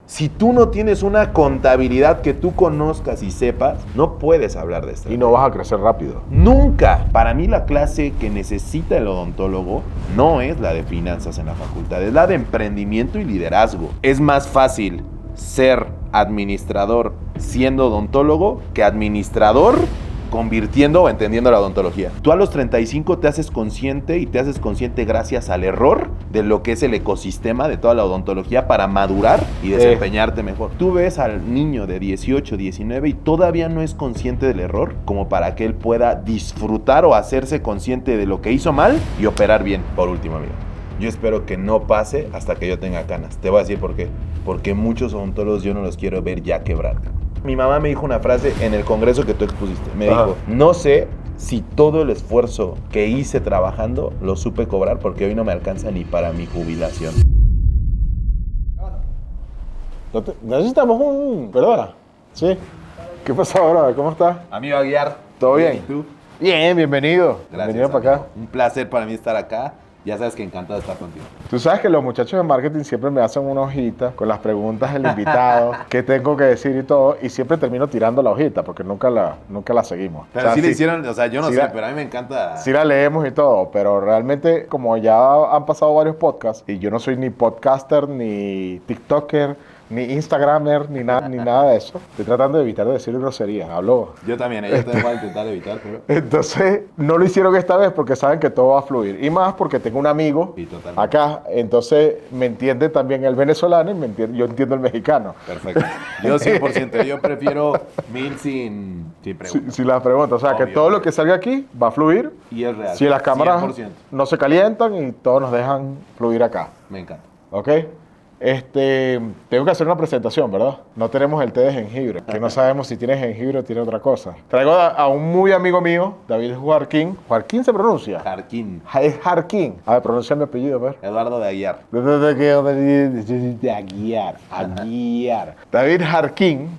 Si tú no tienes una contabilidad que tú conozcas y sepas, no puedes hablar de esto. Y no vas a crecer rápido. Nunca. Para mí la clase que necesita el odontólogo no es la de finanzas en la facultad, es la de emprendimiento y liderazgo. Es más fácil ser administrador siendo odontólogo que administrador convirtiendo o entendiendo la odontología. Tú a los 35 te haces consciente y te haces consciente gracias al error de lo que es el ecosistema de toda la odontología para madurar y desempeñarte mejor. Tú ves al niño de 18, 19 y todavía no es consciente del error como para que él pueda disfrutar o hacerse consciente de lo que hizo mal y operar bien. Por último, amigo, yo espero que no pase hasta que yo tenga canas. Te voy a decir por qué. Porque muchos odontólogos yo no los quiero ver ya quebrar. Mi mamá me dijo una frase en el congreso que tú expusiste. Me dijo, no sé si todo el esfuerzo que hice trabajando lo supe cobrar porque hoy no me alcanza ni para mi jubilación. Necesitamos un... Perdona. ¿Sí? ¿Qué pasa ahora? ¿Cómo estás? Amigo Aguiar. ¿Todo bien? ¿Y tú? Bien, bienvenido. Gracias, Bienvenido para acá. Un placer para mí estar acá. Ya sabes que encantado de estar contigo. Tú sabes que los muchachos de marketing siempre me hacen una hojita con las preguntas del invitado, qué tengo que decir y todo, y siempre termino tirando la hojita porque nunca la seguimos. Pero o sea, sí le hicieron, o sea, yo no sí sé, la, pero a mí me encanta. Sí la leemos y todo, pero realmente como ya han pasado varios podcasts, y yo no soy ni podcaster, ni tiktoker, ni instagramer, ni nada de eso, estoy tratando de evitar de decir groserías, hablo. Yo también voy a intentar evitar, pero... Entonces, no lo hicieron esta vez porque saben que todo va a fluir. Y más porque tengo un amigo acá, entonces me entiende también el venezolano y yo entiendo el mexicano. Perfecto. Yo 100%, yo prefiero 1000 sin preguntas. Sin las preguntas, o sea, obvio, que todo lo que salga aquí va a fluir. Y es real. Si las cámaras 100%. no se calientan y todos nos dejan fluir acá. Me encanta. ¿Ok? Tengo que hacer una presentación, ¿verdad? No tenemos el té de jengibre, que no sabemos si tiene jengibre o tiene otra cosa. Traigo a un muy amigo mío, David Jarquín. ¿Jarquín se pronuncia? Jarquín. Es Jarquín. A ver, pronuncia mi apellido, a ver. Eduardo de Aguiar. De Aguiar. Aguiar. David Jarquín.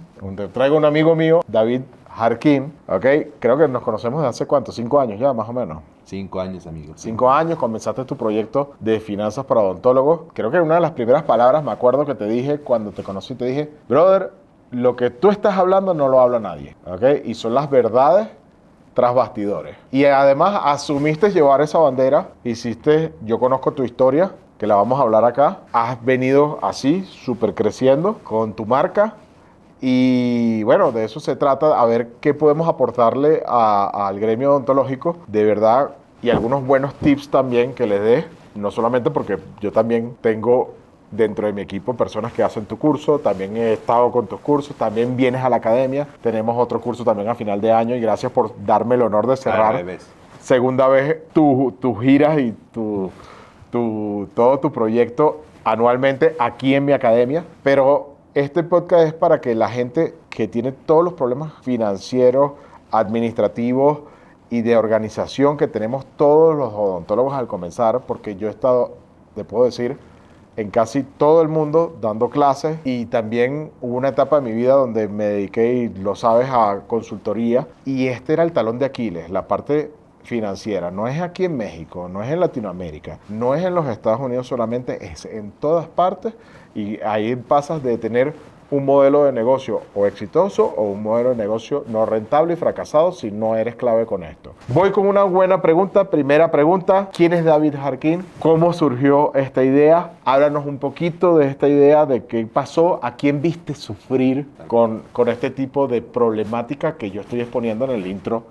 Traigo un amigo mío, David Jarquín, ¿ok? Creo que nos conocemos desde hace ¿cuánto? 5 años ya, más o menos. 5 años, amigo. 5 años, comenzaste tu proyecto de finanzas para odontólogos. Creo que una de las primeras palabras, me acuerdo que te dije cuando te conocí, te dije, brother, lo que tú estás hablando no lo habla nadie, ¿ok? Y son las verdades tras bastidores. Y además asumiste llevar esa bandera, yo conozco tu historia, que la vamos a hablar acá. Has venido así, súper creciendo con tu marca. Y bueno, de eso se trata, a ver qué podemos aportarle al gremio odontológico, de verdad, y algunos buenos tips también que les dé, no solamente porque yo también tengo dentro de mi equipo personas que hacen tu curso, también he estado con tus cursos, también vienes a la academia, tenemos otro curso también a final de año y gracias por darme el honor de cerrar segunda vez tus giras y todo tu proyecto anualmente aquí en mi academia, pero este podcast es para que la gente que tiene todos los problemas financieros, administrativos y de organización que tenemos todos los odontólogos al comenzar, porque yo he estado, te puedo decir, en casi todo el mundo dando clases y también hubo una etapa de mi vida donde me dediqué, y lo sabes, a consultoría y este era el talón de Aquiles, la parte financiera. No es aquí en México, no es en Latinoamérica, no es en los Estados Unidos solamente, es en todas partes y ahí pasas de tener un modelo de negocio o exitoso o un modelo de negocio no rentable y fracasado si no eres clave con esto. Voy con una buena pregunta. Primera pregunta, ¿quién es David Jarquín? ¿Cómo surgió esta idea? Háblanos un poquito de esta idea, de qué pasó, a quién viste sufrir con este tipo de problemática que yo estoy exponiendo en el intro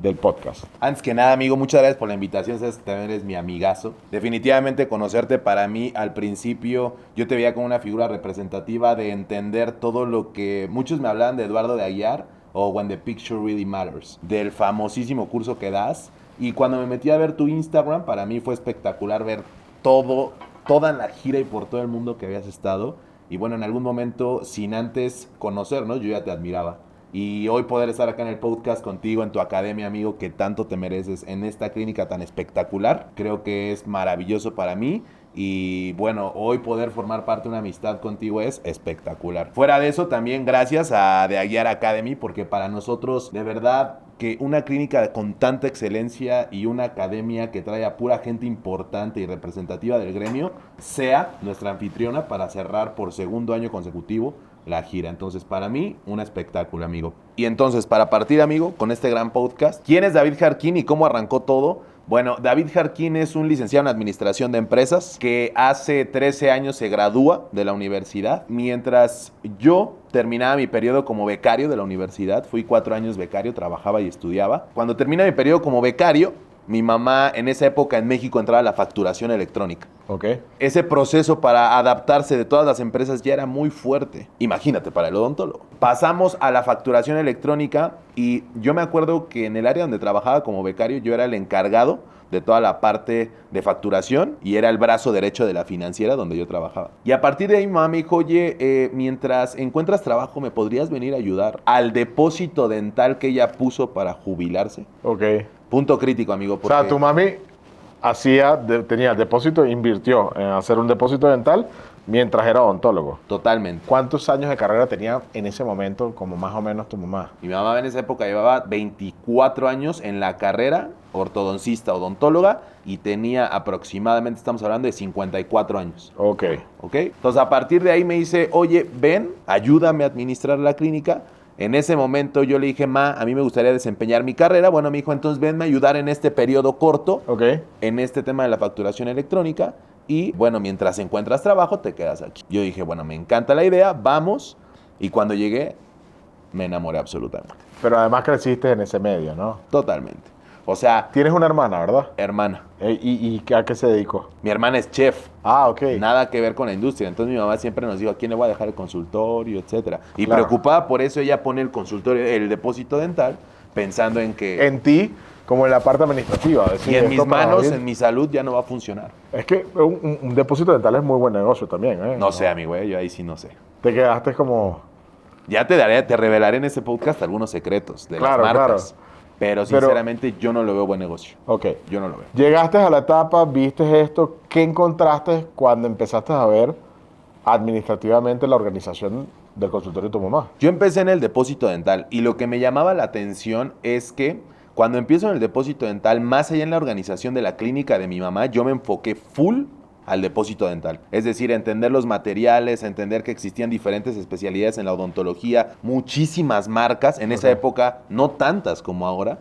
del podcast. Antes que nada, amigo, muchas gracias por la invitación. Sabes que también eres mi amigazo. Definitivamente conocerte para mí, al principio, yo te veía como una figura representativa de entender todo lo que muchos me hablaban de Eduardo de Aguiar o When the Picture Really Matters, del famosísimo curso que das. Y cuando me metí a ver tu Instagram, para mí fue espectacular ver toda la gira y por todo el mundo que habías estado. Y bueno, en algún momento, sin antes conocernos, yo ya te admiraba. Y hoy poder estar acá en el podcast contigo, en tu academia, amigo, que tanto te mereces, en esta clínica tan espectacular, creo que es maravilloso para mí. Y bueno, hoy poder formar parte de una amistad contigo es espectacular. Fuera de eso, también gracias a The Aguiar Academy, porque para nosotros, de verdad, que una clínica con tanta excelencia y una academia que trae a pura gente importante y representativa del gremio sea nuestra anfitriona para cerrar por segundo año consecutivo la gira. Entonces, para mí, un espectáculo, amigo. Y entonces, para partir, amigo, con este gran podcast, ¿quién es David Jarquín y cómo arrancó todo? Bueno, David Jarquín es un licenciado en Administración de Empresas que hace 13 años se gradúa de la universidad. Mientras yo terminaba mi periodo como becario de la universidad, fui 4 años becario, trabajaba y estudiaba. Cuando terminé mi periodo como becario, mi mamá en esa época en México entraba a la facturación electrónica. Ok. Ese proceso para adaptarse de todas las empresas ya era muy fuerte. Imagínate, para el odontólogo. Pasamos a la facturación electrónica y yo me acuerdo que en el área donde trabajaba como becario yo era el encargado de toda la parte de facturación y era el brazo derecho de la financiera donde yo trabajaba. Y a partir de ahí mi mamá me dijo, oye, mientras encuentras trabajo, ¿me podrías venir a ayudar al depósito dental que ella puso para jubilarse? Ok. Punto crítico, amigo. O sea, tu mami tenía depósito, invirtió en hacer un depósito dental mientras era odontólogo. Totalmente. ¿Cuántos años de carrera tenía en ese momento, como más o menos tu mamá? Mi mamá en esa época llevaba 24 años en la carrera, ortodoncista, odontóloga, y tenía aproximadamente, estamos hablando de 54 años. Ok. ¿Ok? Entonces, a partir de ahí me dice, oye, ven, ayúdame a administrar la clínica. En ese momento yo le dije, ma, a mí me gustaría desempeñar mi carrera. Bueno, me dijo, entonces venme a ayudar en este periodo corto, Ok. en este tema de la facturación electrónica. Y bueno, mientras encuentras trabajo, te quedas aquí. Yo dije, bueno, me encanta la idea, vamos. Y cuando llegué, me enamoré absolutamente. Pero además creciste en ese medio, ¿no? Totalmente. O sea, Tienes una hermana, ¿verdad? hermana. ¿Y a qué se dedicó? Mi hermana es chef. Ah, ok. Nada que ver con la industria. Entonces mi mamá siempre nos dijo, ¿a quién le voy a dejar el consultorio, etcétera? Y Claro. preocupada por eso, ella pone el consultorio, el depósito dental, pensando en que... En ti, como en la parte administrativa. y en mis manos, en mi salud, ya no va a funcionar. Es que un depósito dental es muy buen negocio también, ¿eh? No sé, amigo, yo ahí sí no sé. Te quedaste como... Ya te revelaré en ese podcast algunos secretos de Claro, las marcas. claro. Pero sinceramente yo no lo veo buen negocio. Ok. Yo no lo veo. Llegaste a la etapa, viste esto. ¿Qué encontraste cuando empezaste a ver administrativamente la organización del consultorio de tu mamá? Yo empecé en el depósito dental y lo que me llamaba la atención es que cuando empiezo en el depósito dental, más allá en la organización de la clínica de mi mamá, yo me enfoqué full al depósito dental. Es decir, entender los materiales, entender que existían diferentes especialidades en la odontología, muchísimas marcas, en esa época no tantas como ahora,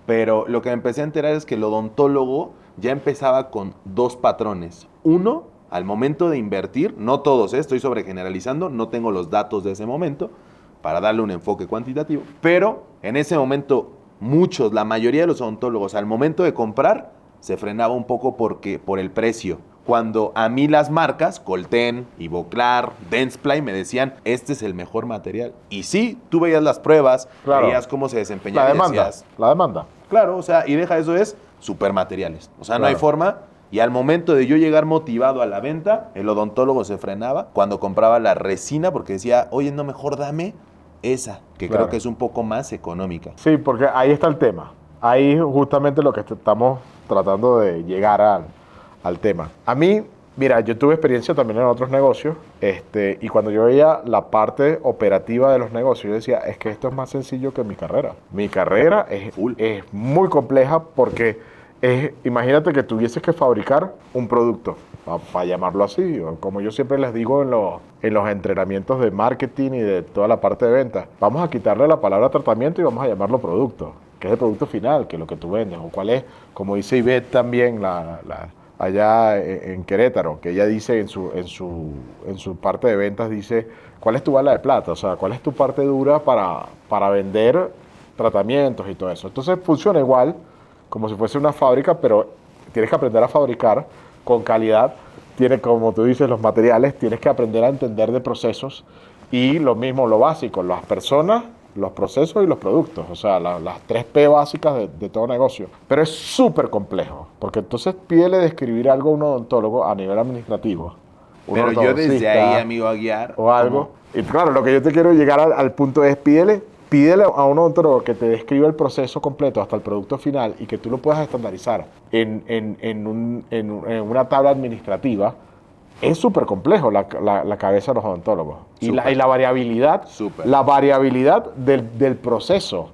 pero lo que me empecé a enterar es que el odontólogo ya empezaba con 2 patrones. Uno, al momento de invertir, no todos, estoy sobregeneralizando, no tengo los datos de ese momento para darle un enfoque cuantitativo, pero en ese momento muchos, la mayoría de los odontólogos al momento de comprar se frenaba un poco por el precio. Cuando a mí las marcas, Colten, Ivoclar, Dentsply, me decían, este es el mejor material. Y sí, tú veías las pruebas, Claro. veías cómo se desempeñaba. La y demanda. decías, La demanda. claro, o sea, y deja eso es supermateriales. O sea, no hay Claro. forma. Y al momento de yo llegar motivado a la venta, el odontólogo se frenaba cuando compraba la resina porque decía, oye, no, mejor dame esa, que Claro. creo que es un poco más económica. Sí, porque ahí está el tema. Ahí justamente lo que estamos tratando de llegar al tema. A mí, mira, yo tuve experiencia también en otros negocios, y cuando yo veía la parte operativa de los negocios, yo decía, es que esto es más sencillo que mi carrera. Mi carrera es muy compleja porque imagínate que tuvieses que fabricar un producto, para llamarlo así, o como yo siempre les digo en los entrenamientos de marketing y de toda la parte de venta, vamos a quitarle la palabra tratamiento y vamos a llamarlo producto, que es el producto final, que es lo que tú vendes, o cuál es, como dice Ivette también, allá en Querétaro, que ella dice en su parte de ventas, dice, ¿cuál es tu bala de plata? O sea, ¿cuál es tu parte dura para vender tratamientos y todo eso? Entonces funciona igual, como si fuese una fábrica, pero tienes que aprender a fabricar con calidad, tienes, como tú dices, los materiales, tienes que aprender a entender de procesos y lo mismo, lo básico, las personas, los procesos y los productos, o sea, las 3P básicas de todo negocio. Pero es súper complejo, porque entonces pídele describir algo a un odontólogo a nivel administrativo. Un Pero yo desde ortodoncista ahí, amigo Aguiar, o algo. Y claro, lo que yo te quiero llegar al punto es pídele a un odontólogo que te describa el proceso completo hasta el producto final y que tú lo puedas estandarizar en una tabla administrativa. Es súper complejo la cabeza de los odontólogos. Y la variabilidad, Súper. la variabilidad del proceso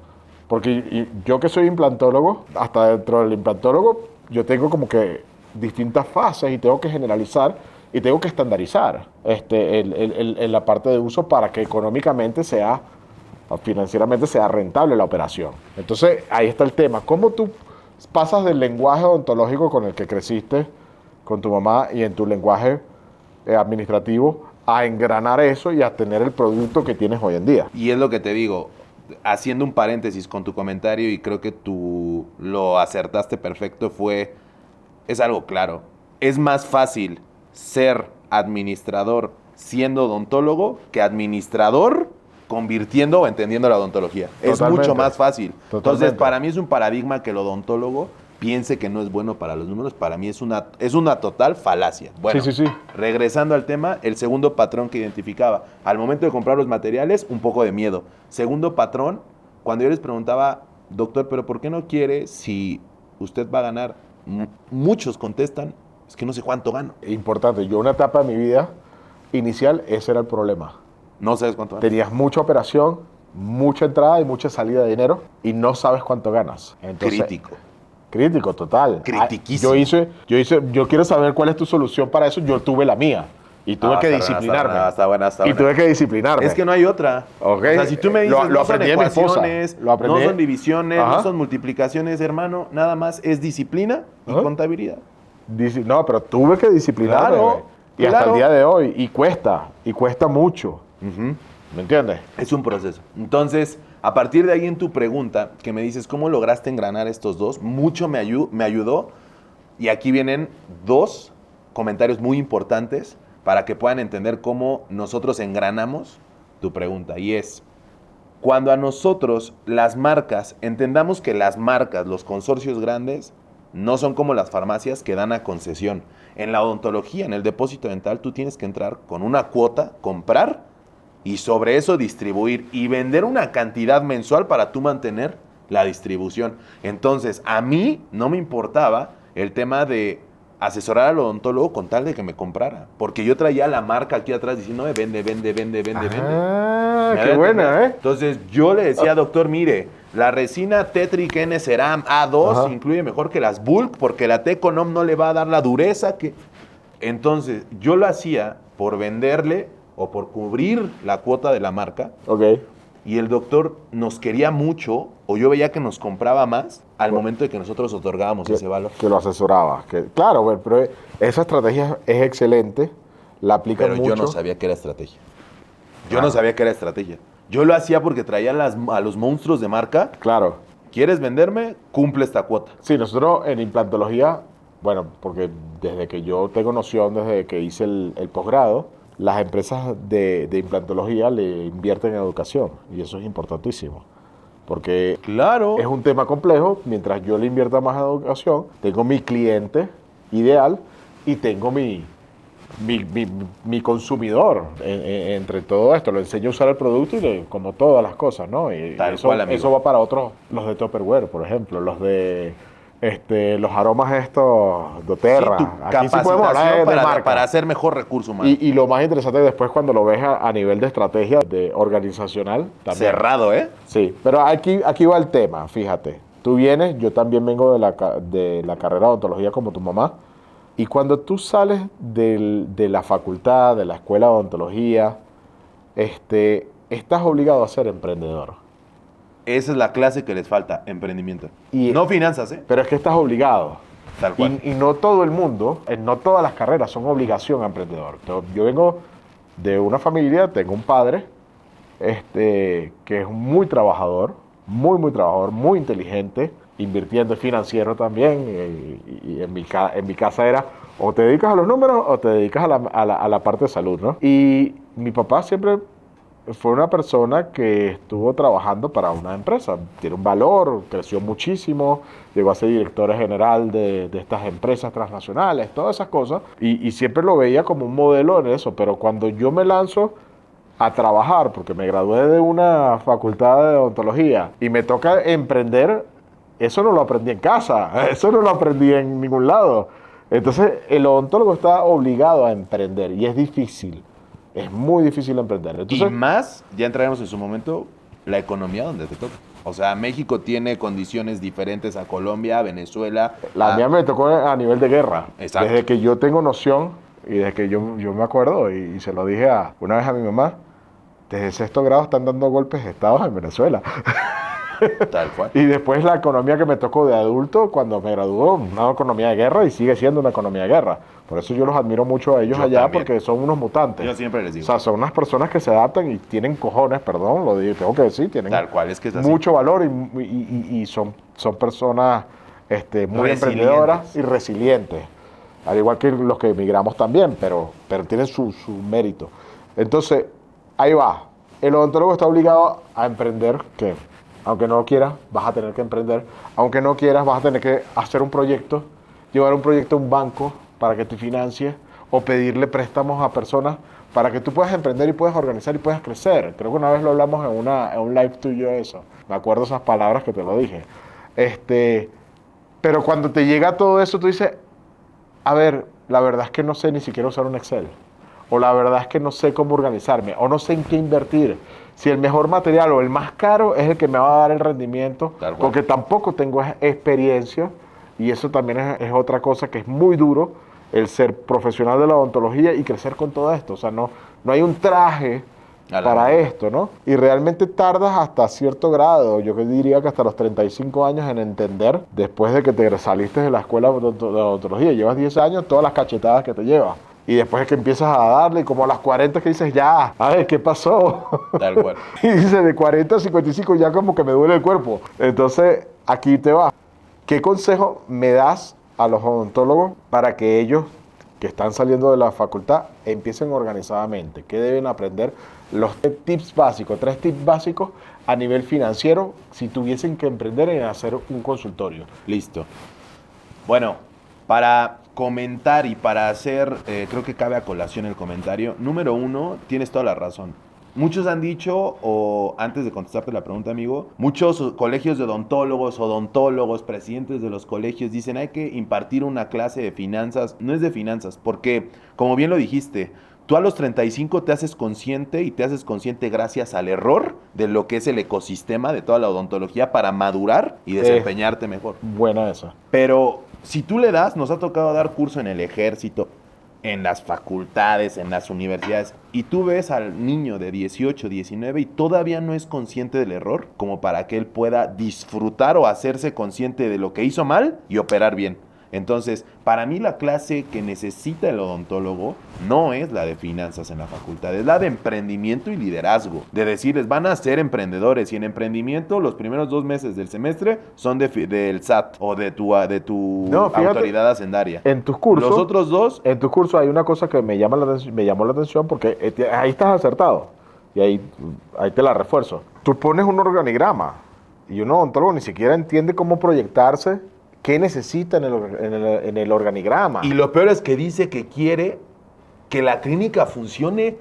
Porque yo que soy implantólogo, hasta dentro del implantólogo, yo tengo como que distintas fases y tengo que generalizar y tengo que estandarizar en la parte de uso para que económicamente sea, o financieramente sea rentable la operación. Entonces, ahí está el tema. ¿Cómo tú pasas del lenguaje odontológico con el que creciste con tu mamá y en tu lenguaje administrativo a engranar eso y a tener el producto que tienes hoy en día? Y es lo que te digo, haciendo un paréntesis con tu comentario, y creo que tú lo acertaste perfecto, es algo claro. Es más fácil ser administrador siendo odontólogo que administrador convirtiendo o entendiendo la odontología. Es mucho más fácil. Totalmente. Entonces, para mí es un paradigma que el odontólogo piense que no es bueno para los números. Para mí es una total falacia. Bueno, Sí. regresando al tema, el segundo patrón que identificaba, al momento de comprar los materiales, un poco de miedo. Segundo patrón, cuando yo les preguntaba, doctor, ¿pero por qué no quiere si usted va a ganar? Muchos contestan, es que no sé cuánto gano. Importante, yo una etapa de mi vida inicial, ese era el problema. No sabes cuánto gano. Tenías mucha operación, mucha entrada y mucha salida de dinero y no sabes cuánto ganas. Entonces, Crítico, total. Critiquísimo. Yo quiero saber cuál es tu solución para eso. Yo tuve la mía y tuve que disciplinarme. Está buena. Y tuve que disciplinarme. Es que no hay otra. Okay. O sea, si tú me dices, Lo no son aprendí de mi esposa. ecuaciones, Lo aprendí. no son divisiones, Ajá. no son multiplicaciones, hermano, nada más es disciplina y Ajá. contabilidad. No, pero tuve que disciplinarme. Claro, güey. Y hasta claro. el día de hoy. Y cuesta mucho. ¿Me entiendes? Es un proceso. Entonces, a partir de ahí en tu pregunta, que me dices, ¿cómo lograste engranar estos dos? Mucho me ayudó. Y aquí vienen dos comentarios muy importantes para que puedan entender cómo nosotros engranamos tu pregunta. Y es, cuando a nosotros las marcas, entendamos que las marcas, los consorcios grandes, no son como las farmacias que dan a concesión. En la odontología, en el depósito dental, tú tienes que entrar con una cuota, comprar y sobre eso distribuir y vender una cantidad mensual para tú mantener la distribución. Entonces, a mí no me importaba el tema de asesorar al odontólogo con tal de que me comprara. Porque yo traía la marca aquí atrás diciendo, vende. Qué buena, ¿eh? Entonces, yo le decía, doctor, mire, la resina Tetric N-Ceram A2 Ajá. incluye mejor que las Bulk porque la Teconom no le va a dar la dureza que... Entonces, yo lo hacía por venderle o por cubrir la cuota de la marca. Ok. Y el doctor nos quería mucho, o yo veía que nos compraba más al momento de que nosotros otorgábamos ese valor. Que lo asesoraba. Claro, güey, pero esa estrategia es excelente. La aplican Pero mucho. yo no sabía que era estrategia. Yo lo hacía porque traía a los monstruos de marca. Claro. ¿Quieres venderme? Cumple esta cuota. Sí, nosotros en implantología, bueno, porque desde que yo tengo noción, desde que hice el posgrado, las empresas de implantología le invierten en educación y eso es importantísimo. Porque Claro. es un tema complejo, mientras yo le invierta más en educación, tengo mi cliente ideal y tengo mi consumidor entre todo esto. Lo enseño a usar el producto y como todas las cosas, ¿no? Y Tal cual, amigo. eso va para otros, los de Tupperware, por ejemplo, los de los aromas estos doTERRA. Sí, tu Aquí sí podemos hablar capacitación de marca. para hacer mejor recurso humano. Y lo más interesante después cuando lo ves a nivel de estrategia de organizacional también. Cerrado, ¿eh? Sí, pero aquí va el tema, fíjate. Tú vienes, yo también vengo de la carrera de odontología como tu mamá, y cuando tú sales de la facultad, de la escuela de odontología, estás obligado a ser emprendedor. Esa es la clase que les falta, emprendimiento. Y- no finanzas, ¿eh? Pero es que estás obligado. Tal cual. Y no todo el mundo, no todas las carreras son obligación a emprendedor. Yo vengo de una familia, tengo un padre que es muy trabajador, muy trabajador, muy inteligente, invirtiendo en financiero también. Y en mi casa era, o te dedicas a los números o te dedicas a la parte de salud, ¿no? Y mi papá siempre fue una persona que estuvo trabajando para una empresa. Tiene un valor, creció muchísimo, llegó a ser director general de estas empresas transnacionales, todas esas cosas. Y siempre lo veía como un modelo en eso. Pero cuando yo me lanzo a trabajar, porque me gradué de una facultad de odontología y me toca emprender, eso no lo aprendí en casa, eso no lo aprendí en ningún lado. Entonces, el odontólogo está obligado a emprender y es difícil. Es muy difícil emprender. Entonces, Y más, ya entraremos en su momento, la economía donde te toca. O sea, México tiene condiciones diferentes a Colombia, a Venezuela. La mía me tocó a nivel de guerra. Exacto. Desde que yo tengo noción y desde que yo me acuerdo y se lo dije una vez a mi mamá, desde sexto grado están dando golpes de Estado en Venezuela. Tal cual. Y después la economía que me tocó de adulto cuando me graduó, una economía de guerra y sigue siendo una economía de guerra. Por eso yo los admiro mucho a ellos Yo allá también. porque son unos mutantes. Yo siempre les O digo. sea, son unas personas que se adaptan y tienen cojones, perdón, lo digo, tengo que decir, tienen Tal cual, es que es así. mucho valor y son personas muy Resilientes. emprendedoras y resilientes. Al igual que los que emigramos también, pero tienen su mérito. Entonces, ahí va. El odontólogo está obligado a emprender, que aunque no quieras, vas a tener que emprender. Aunque no quieras, vas a tener que hacer un proyecto, llevar un proyecto a un banco para que te financie o pedirle préstamos a personas para que tú puedas emprender y puedas organizar y puedas crecer. Creo que una vez lo hablamos en un live tuyo eso. Me acuerdo esas palabras que te lo dije. Pero cuando te llega todo eso, tú dices, a ver, la verdad es que no sé ni siquiera usar un Excel. O la verdad es que no sé cómo organizarme. O no sé en qué invertir. Si el mejor material o el más caro es el que me va a dar el rendimiento. Porque tampoco tengo experiencia. Y eso también es otra cosa que es muy duro. El ser profesional de la odontología y crecer con todo esto. O sea, no hay un traje para esto, ¿no? Y realmente tardas hasta cierto grado, yo diría que hasta los 35 años en entender, después de que te saliste de la escuela de odontología, llevas 10 años, todas las cachetadas que te llevas. Y después es que empiezas a darle, como a las 40 que dices, ya, a ver, ¿qué pasó? Tal cual. Y dices, de 40 a 55 ya como que me duele el cuerpo. Entonces, aquí te va. ¿Qué consejo me das a los odontólogos para que ellos que están saliendo de la facultad empiecen organizadamente? ¿Qué deben aprender? Los tres tips básicos a nivel financiero si tuviesen que emprender en hacer un consultorio. Listo. Bueno, para comentar y para hacer, creo que cabe a colación el comentario. Número 1, tienes toda la razón. Muchos han dicho, o antes de contestarte la pregunta, amigo, muchos colegios de odontólogos, presidentes de los colegios dicen hay que impartir una clase de finanzas. No es de finanzas, porque, como bien lo dijiste, tú a los 35 te haces consciente y te haces consciente gracias al error de lo que es el ecosistema de toda la odontología para madurar y desempeñarte mejor. Buena esa. Pero si tú le das, nos ha tocado dar curso en el ejército, en las facultades, en las universidades, y tú ves al niño de 18, 19 y todavía no es consciente del error, como para que él pueda disfrutar o hacerse consciente de lo que hizo mal y operar bien. Entonces, para mí la clase que necesita el odontólogo no es la de finanzas en la facultad, es la de emprendimiento y liderazgo. De decirles, van a ser emprendedores y en emprendimiento los primeros 2 meses del semestre son del SAT o de tu fíjate, autoridad hacendaria. En tus cursos, Los otros 2... En tus cursos hay una cosa que me llamó la atención porque ahí estás acertado y ahí te la refuerzo. Tú pones un organigrama y un odontólogo ni siquiera entiende cómo proyectarse. ¿Qué necesita en el organigrama? Y lo peor es que dice que quiere que la clínica funcione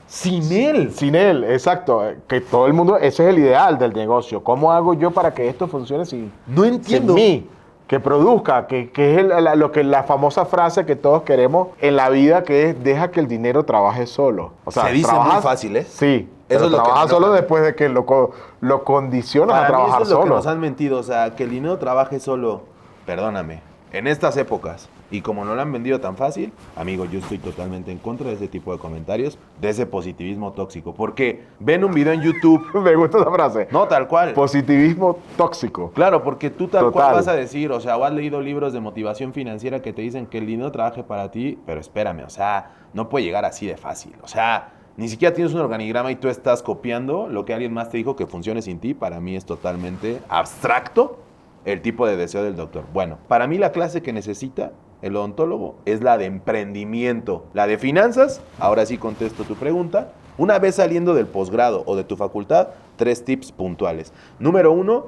sin él. Sin él, exacto. Que todo el mundo, ese es el ideal del negocio. ¿Cómo hago yo para que esto funcione sin mí? Que produzca, que es la famosa frase que todos queremos en la vida, que es deja que el dinero trabaje solo. O sea, se dice muy fácil, ¿eh? Sí. Eso es lo que trabaja solo después de que lo condicionas a trabajar eso es lo solo. que nos han mentido, o sea, que el dinero trabaje solo. Perdóname, en estas épocas, y como no lo han vendido tan fácil, amigo, yo estoy totalmente en contra de ese tipo de comentarios, de ese positivismo tóxico. Porque ven un video en YouTube. Me gusta esa frase. No, tal cual. Positivismo tóxico. Claro, porque tú tal Total. cual vas a decir, o sea, o has leído libros de motivación financiera que te dicen que el dinero trabaje para ti, pero espérame, o sea, no puede llegar así de fácil. O sea, ni siquiera tienes un organigrama y tú estás copiando lo que alguien más te dijo que funcione sin ti. Para mí es totalmente abstracto el tipo de deseo del doctor. Bueno, para mí la clase que necesita el odontólogo es la de emprendimiento. La de finanzas, ahora sí contesto tu pregunta. Una vez saliendo del posgrado o de tu facultad, 3 tips puntuales. Número 1,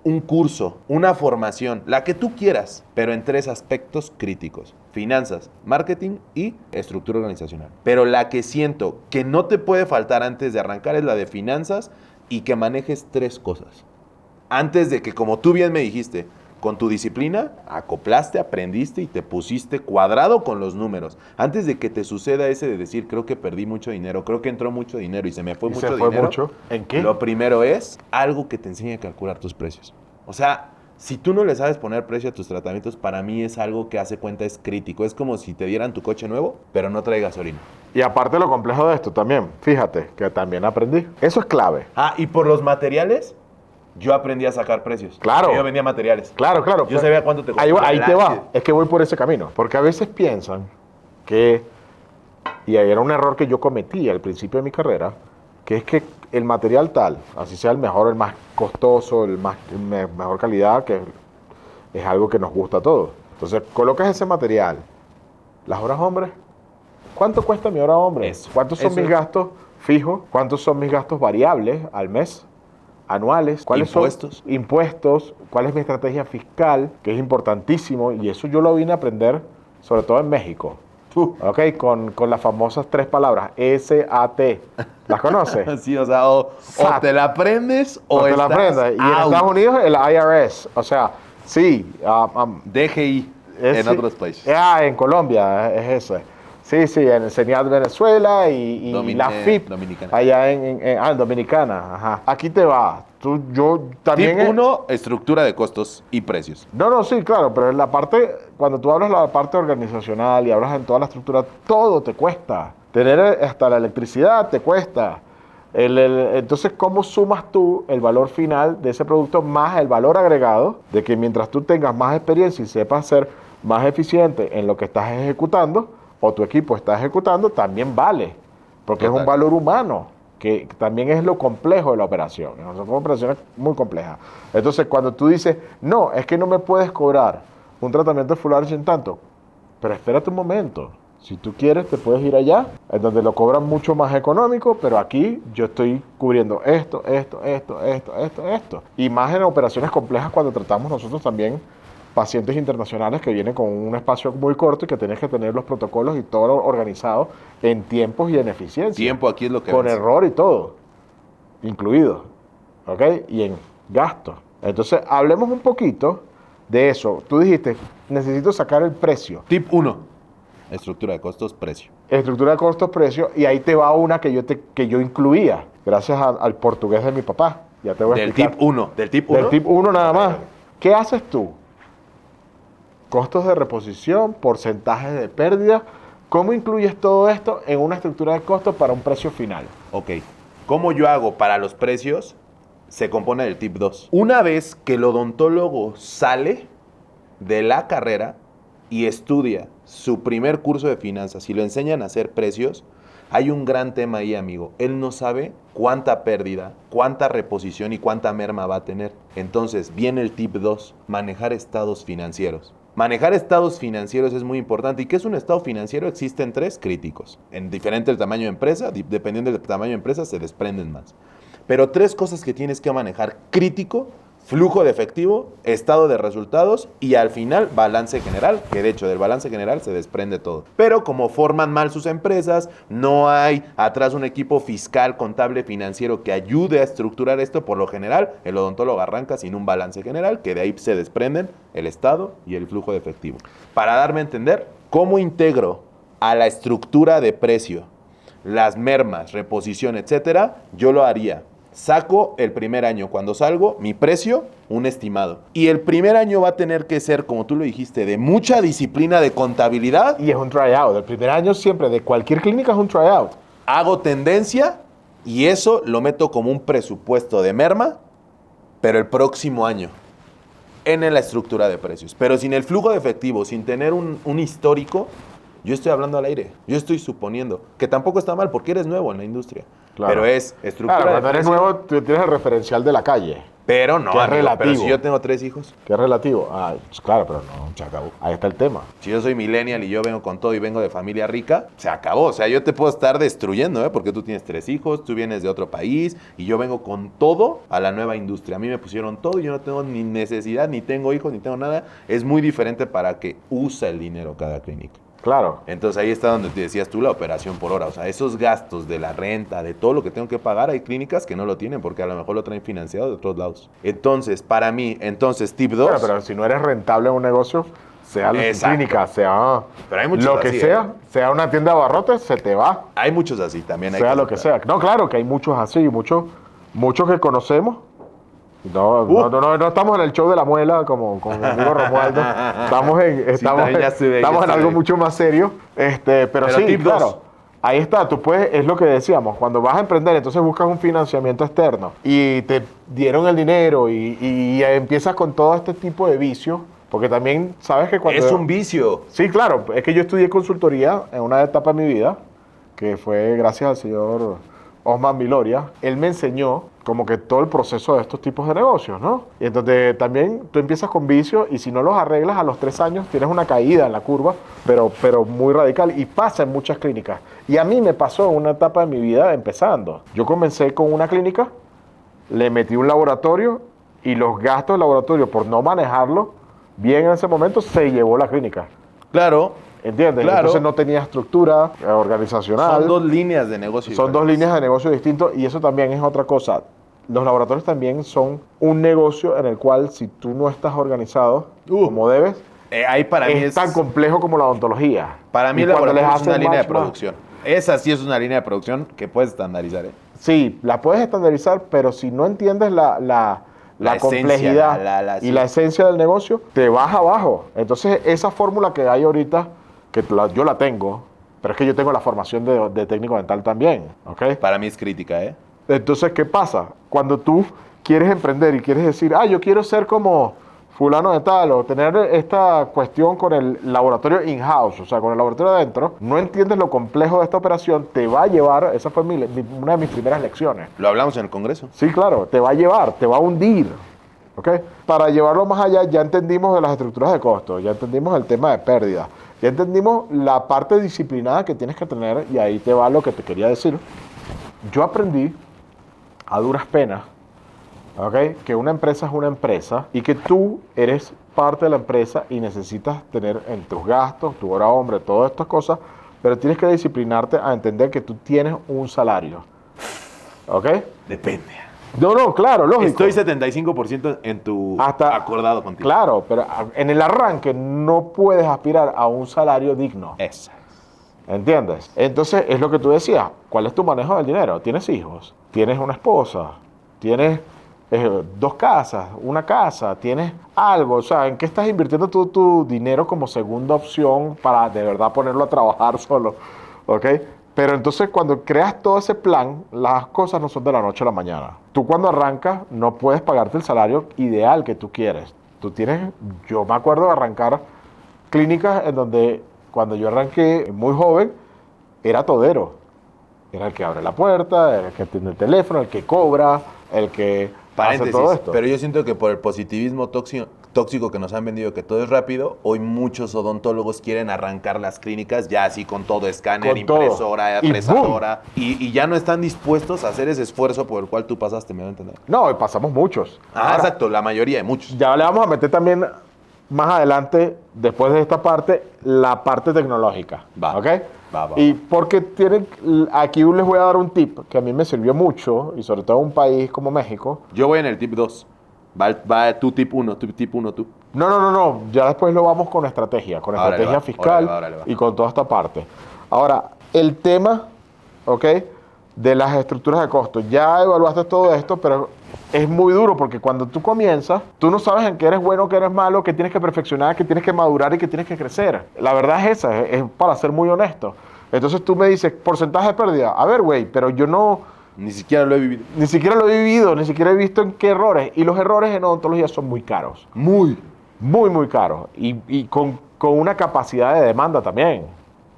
un curso, una formación, la que tú quieras, pero en 3 aspectos críticos: finanzas, marketing y estructura organizacional. Pero la que siento que no te puede faltar antes de arrancar es la de finanzas y que manejes 3 cosas. Antes de que, como tú bien me dijiste, con tu disciplina, acoplaste, aprendiste y te pusiste cuadrado con los números. Antes de que te suceda ese de decir, creo que perdí mucho dinero, creo que entró mucho dinero y se me fue ¿Y mucho se fue dinero. mucho? ¿En qué? Lo primero es algo que te enseñe a calcular tus precios. O sea, si tú no le sabes poner precio a tus tratamientos, para mí es algo que hace cuenta es crítico. Es como si te dieran tu coche nuevo, pero no trae gasolina. Y aparte lo complejo de esto también, fíjate, que también aprendí. Eso es clave. Ah, y por los materiales, yo aprendí a sacar precios. Claro. Yo vendía materiales. Claro. Yo sabía cuánto te Ahí, costaba. ahí te va. Es que voy por ese camino. Porque a veces piensan que, y ahí era un error que yo cometí al principio de mi carrera, que es que el material tal, así sea el mejor, el más costoso, mejor calidad, que es algo que nos gusta a todos. Entonces, colocas ese material. Las horas hombres, ¿cuánto cuesta mi hora hombre? Eso. ¿Cuántos son Eso mis es. gastos fijos? ¿Cuántos son mis gastos variables al mes? Anuales, cuáles Impuestos. son impuestos, cuál es mi estrategia fiscal, que es importantísimo, y eso yo lo vine a aprender sobre todo en México, ¿ok? Con las famosas 3 palabras, SAT, ¿las conoces? Sí, o sea, o SAT. te la aprendes o te la estás aprendas. Y en out. Estados Unidos el IRS, o sea, sí, DGI en sí, otros países. en Colombia es ese. Sí, en Señal Venezuela y la FIP. Dominicana. Allá en Dominicana, ajá. Aquí te va. Yo también... Tip 1, estructura de costos y precios. No, sí, claro, pero en la parte, cuando tú hablas de la parte organizacional y hablas en toda la estructura, todo te cuesta. Tener hasta la electricidad te cuesta. Entonces, ¿cómo sumas tú el valor final de ese producto más el valor agregado de que mientras tú tengas más experiencia y sepas ser más eficiente en lo que estás ejecutando o tu equipo está ejecutando, también vale? Porque Total. es un valor humano, que también es lo complejo de la operación. Una operación es muy compleja. Entonces, cuando tú dices, no, es que no me puedes cobrar un tratamiento de full arch en tanto, pero espérate un momento. Si tú quieres, te puedes ir allá, en donde lo cobran mucho más económico, pero aquí yo estoy cubriendo esto. Y más en operaciones complejas cuando tratamos nosotros también pacientes internacionales que vienen con un espacio muy corto y que tienes que tener los protocolos y todo organizado en tiempos y en eficiencia. Tiempo aquí es lo que Con vence. error y todo, incluido, ¿ok? Y en gasto. Entonces, hablemos un poquito de eso. Tú dijiste, necesito sacar el precio. Tip 1, estructura de costos, precio. Estructura de costos-precio, y ahí te va una que yo incluía, gracias al portugués de mi papá. Ya te voy a Del explicar. tip 1. Del tip 1. Del tip 1 nada más. ¿Qué haces tú? Costos de reposición, porcentajes de pérdida. ¿Cómo incluyes todo esto en una estructura de costos para un precio final? Ok. ¿Cómo yo hago para los precios? Se compone del tip 2. Una vez que el odontólogo sale de la carrera y estudia su primer curso de finanzas y lo enseñan a hacer precios, hay un gran tema ahí, amigo. Él no sabe cuánta pérdida, cuánta reposición y cuánta merma va a tener. Entonces, viene el tip 2, manejar estados financieros. Manejar estados financieros es muy importante. ¿Y qué es un estado financiero? Existen 3 críticos. En diferente el tamaño de empresa, dependiendo del tamaño de empresa, se desprenden más. Pero 3 cosas que tienes que manejar: crítico, flujo de efectivo, estado de resultados y al final balance general, que de hecho del balance general se desprende todo. Pero como forman mal sus empresas, no hay atrás un equipo fiscal, contable, financiero que ayude a estructurar esto, por lo general el odontólogo arranca sin un balance general, que de ahí se desprenden el estado y el flujo de efectivo. Para darme a entender, ¿cómo integro a la estructura de precio las mermas, reposición, etcétera? Yo lo haría. Saco el primer año, cuando salgo, mi precio, un estimado. Y el primer año va a tener que ser, como tú lo dijiste, de mucha disciplina de contabilidad. Y es un tryout. El primer año siempre de cualquier clínica es un tryout. Hago tendencia y eso lo meto como un presupuesto de merma, pero el próximo año, en la estructura de precios. Pero sin el flujo de efectivo, sin tener un histórico, yo estoy hablando al aire. Yo estoy suponiendo, que tampoco está mal porque eres nuevo en la industria. Claro. Pero es estructura Claro, de cuando eres precio. nuevo, tú tienes el referencial de la calle, Pero no, que es amigo, relativo. pero si yo tengo 3 hijos, que es relativo. Ah, pues claro, pero no, se acabó. Ahí está el tema. si yo soy millennial y yo vengo con todo y vengo de familia rica, se acabó. O sea, yo te puedo estar destruyendo, ¿eh? Porque tú tienes 3 hijos, tú vienes de otro país y yo vengo con todo a la nueva industria. A mí me pusieron todo y yo no tengo ni necesidad, ni tengo hijos, ni tengo nada. Es muy diferente para que usa el dinero cada clínica. Claro. Entonces ahí está donde te decías tú la operación por hora. O sea, esos gastos de la renta, de todo lo que tengo que pagar, hay clínicas que no lo tienen porque a lo mejor lo traen financiado de otros lados. Entonces, para mí, tip 2. Bueno, pero si no eres rentable en un negocio, sea la Exacto. clínica, sea Pero hay muchos lo que así, sea una tienda de abarrotes, se te va. Hay muchos así también. Sea lo que sea. No, claro que hay muchos así, muchos que conocemos. No estamos en el show de la muela como con mi amigo Romualdo. Estamos en algo mucho más serio. Pero sí, tip claro. 2. Ahí está, tú puedes, es lo que decíamos, cuando vas a emprender, entonces buscas un financiamiento externo y te dieron el dinero y empiezas con todo este tipo de vicios, porque también sabes que cuando... Es un vicio. Sí, claro, es que yo estudié consultoría en una etapa de mi vida, que fue gracias al señor Osman Viloria. Él me enseñó como que todo el proceso de estos tipos de negocios, ¿no? Y entonces también tú empiezas con vicios y si no los arreglas a los 3 años tienes una caída en la curva, pero muy radical y pasa en muchas clínicas. Y a mí me pasó en una etapa de mi vida empezando. Yo comencé con una clínica, le metí un laboratorio y los gastos del laboratorio por no manejarlo bien en ese momento se llevó la clínica. Claro. ¿Entiendes? Claro. Entonces no tenía estructura organizacional. Son 2 líneas de negocio. Son 2 líneas de negocio distintos y eso también es otra cosa. Los laboratorios también son un negocio en el cual si tú no estás organizado como debes, ahí para mí es tan complejo como la odontología. Para mí Y el cuando laboratorio les es una hacen línea de match, más. producción. Esa sí es una línea de producción que puedes estandarizar, ¿eh? Sí, la puedes estandarizar, pero si no entiendes la complejidad y la esencia del negocio, te vas abajo. Entonces, esa fórmula que hay ahorita, que yo la tengo, pero es que yo tengo la formación de técnico dental también, ¿ok? Para mí es crítica, ¿eh? Entonces, ¿qué pasa? Cuando tú quieres emprender y quieres decir, yo quiero ser como fulano de tal, o tener esta cuestión con el laboratorio in-house, o sea, con el laboratorio adentro, no entiendes lo complejo de esta operación, te va a llevar, esa fue una de mis primeras lecciones. Lo hablamos en el Congreso. Sí, claro, te va a llevar, te va a hundir, ¿ok? Para llevarlo más allá, ya entendimos de las estructuras de costo, ya entendimos el tema de pérdida, ya entendimos la parte disciplinada que tienes que tener, y ahí te va lo que te quería decir. Yo aprendí a duras penas, ¿okay? Que una empresa es una empresa y que tú eres parte de la empresa y necesitas tener en tus gastos, tu hora hombre, todas estas cosas, pero tienes que disciplinarte a entender que tú tienes un salario. ¿Ok? Depende. No, claro, lógico. Estoy 75% en tu acordado contigo. Claro, pero en el arranque no puedes aspirar a un salario digno. Esa. ¿Entiendes? Entonces, es lo que tú decías. ¿Cuál es tu manejo del dinero? ¿Tienes hijos? ¿Tienes una esposa? ¿Tienes 2 casas? ¿Una casa? ¿Tienes algo? O sea, ¿en qué estás invirtiendo tú tu dinero como segunda opción para de verdad ponerlo a trabajar solo? ¿Ok? Pero entonces, cuando creas todo ese plan, las cosas no son de la noche a la mañana. Tú cuando arrancas, no puedes pagarte el salario ideal que tú quieres. Yo me acuerdo de arrancar clínicas en donde cuando yo arranqué muy joven, era todero. Era el que abre la puerta, el que atiende el teléfono, el que cobra, el que hace todo esto. Pero yo siento que por el positivismo tóxico que nos han vendido, que todo es rápido, hoy muchos odontólogos quieren arrancar las clínicas ya así con todo, escáner, impresora, fresadora, y ya no están dispuestos a hacer ese esfuerzo por el cual tú pasaste, ¿me va a entender? No, pasamos muchos. Ahora, exacto, la mayoría de muchos. Ya le vamos a meter también más adelante, después de esta parte, la parte tecnológica. Va. ¿Ok? Va. Y porque aquí les voy a dar un tip que a mí me sirvió mucho, y sobre todo en un país como México. Yo voy en el tip 2. Va tu tip 1, tú. No. Ya después lo vamos con estrategia fiscal órale, va. y con toda esta parte. Ahora, el tema, ¿ok? De las estructuras de costo. Ya evaluaste todo esto, pero es muy duro porque cuando tú comienzas, tú no sabes en qué eres bueno, qué eres malo, qué tienes que perfeccionar, qué tienes que madurar y qué tienes que crecer. La verdad es esa, es para ser muy honesto. Entonces tú me dices, porcentaje de pérdida. A ver, güey, pero yo no... Ni siquiera lo he vivido. Ni siquiera lo he vivido, ni siquiera he visto en qué errores. Y los errores en odontología son muy caros. Muy caros. Y con una capacidad de demanda también,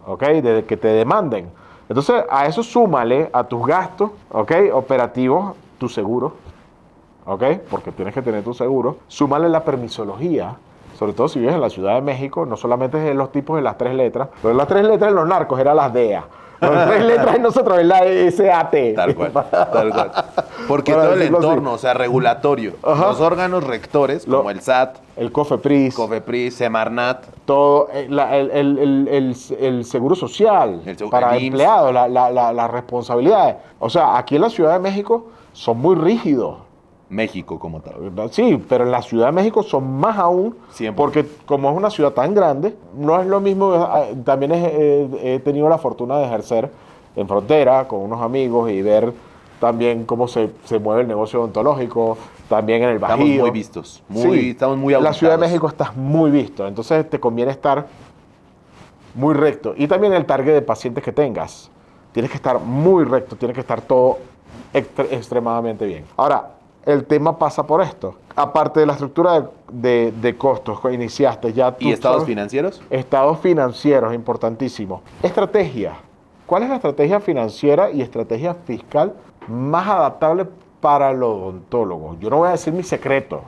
¿ok? De que te demanden. Entonces, a eso súmale a tus gastos, ¿ok? Operativos, tu seguro, ¿ok? Porque tienes que tener tu seguro. Súmale la permisología, sobre todo si vives en la Ciudad de México, no solamente es en los tipos de las 3 letras, pero las 3 letras en los narcos eran las DEA. Las 3 letras de nosotros es la SAT. Tal cual, tal cual. Porque Para todo el decirlo así. entorno, o sea, regulatorio, Ajá. los órganos rectores, como el SAT, El COFEPRIS, COFEPRIS, Semarnat, todo, el seguro social para el IMSS. empleados, las responsabilidades. O sea, aquí en la Ciudad de México son muy rígidos. México como tal. Sí, pero en la Ciudad de México son más aún, Siempre. porque como es una ciudad tan grande, no es lo mismo. También he tenido la fortuna de ejercer en frontera con unos amigos y ver también cómo se mueve el negocio odontológico, también en el Bajío. Estamos muy vistos, estamos muy En la Ciudad de auditados. México estás muy visto, entonces te conviene estar muy recto. Y también el target de pacientes que tengas. Tienes que estar muy recto, tiene que estar todo extremadamente bien. Ahora, el tema pasa por esto. Aparte de la estructura de costos que iniciaste, ya tú ¿Y estados sabes- financieros? Estados financieros, importantísimo. Estrategia. ¿Cuál es la estrategia financiera y estrategia fiscal más adaptable para el odontólogo? Yo no voy a decir mi secreto,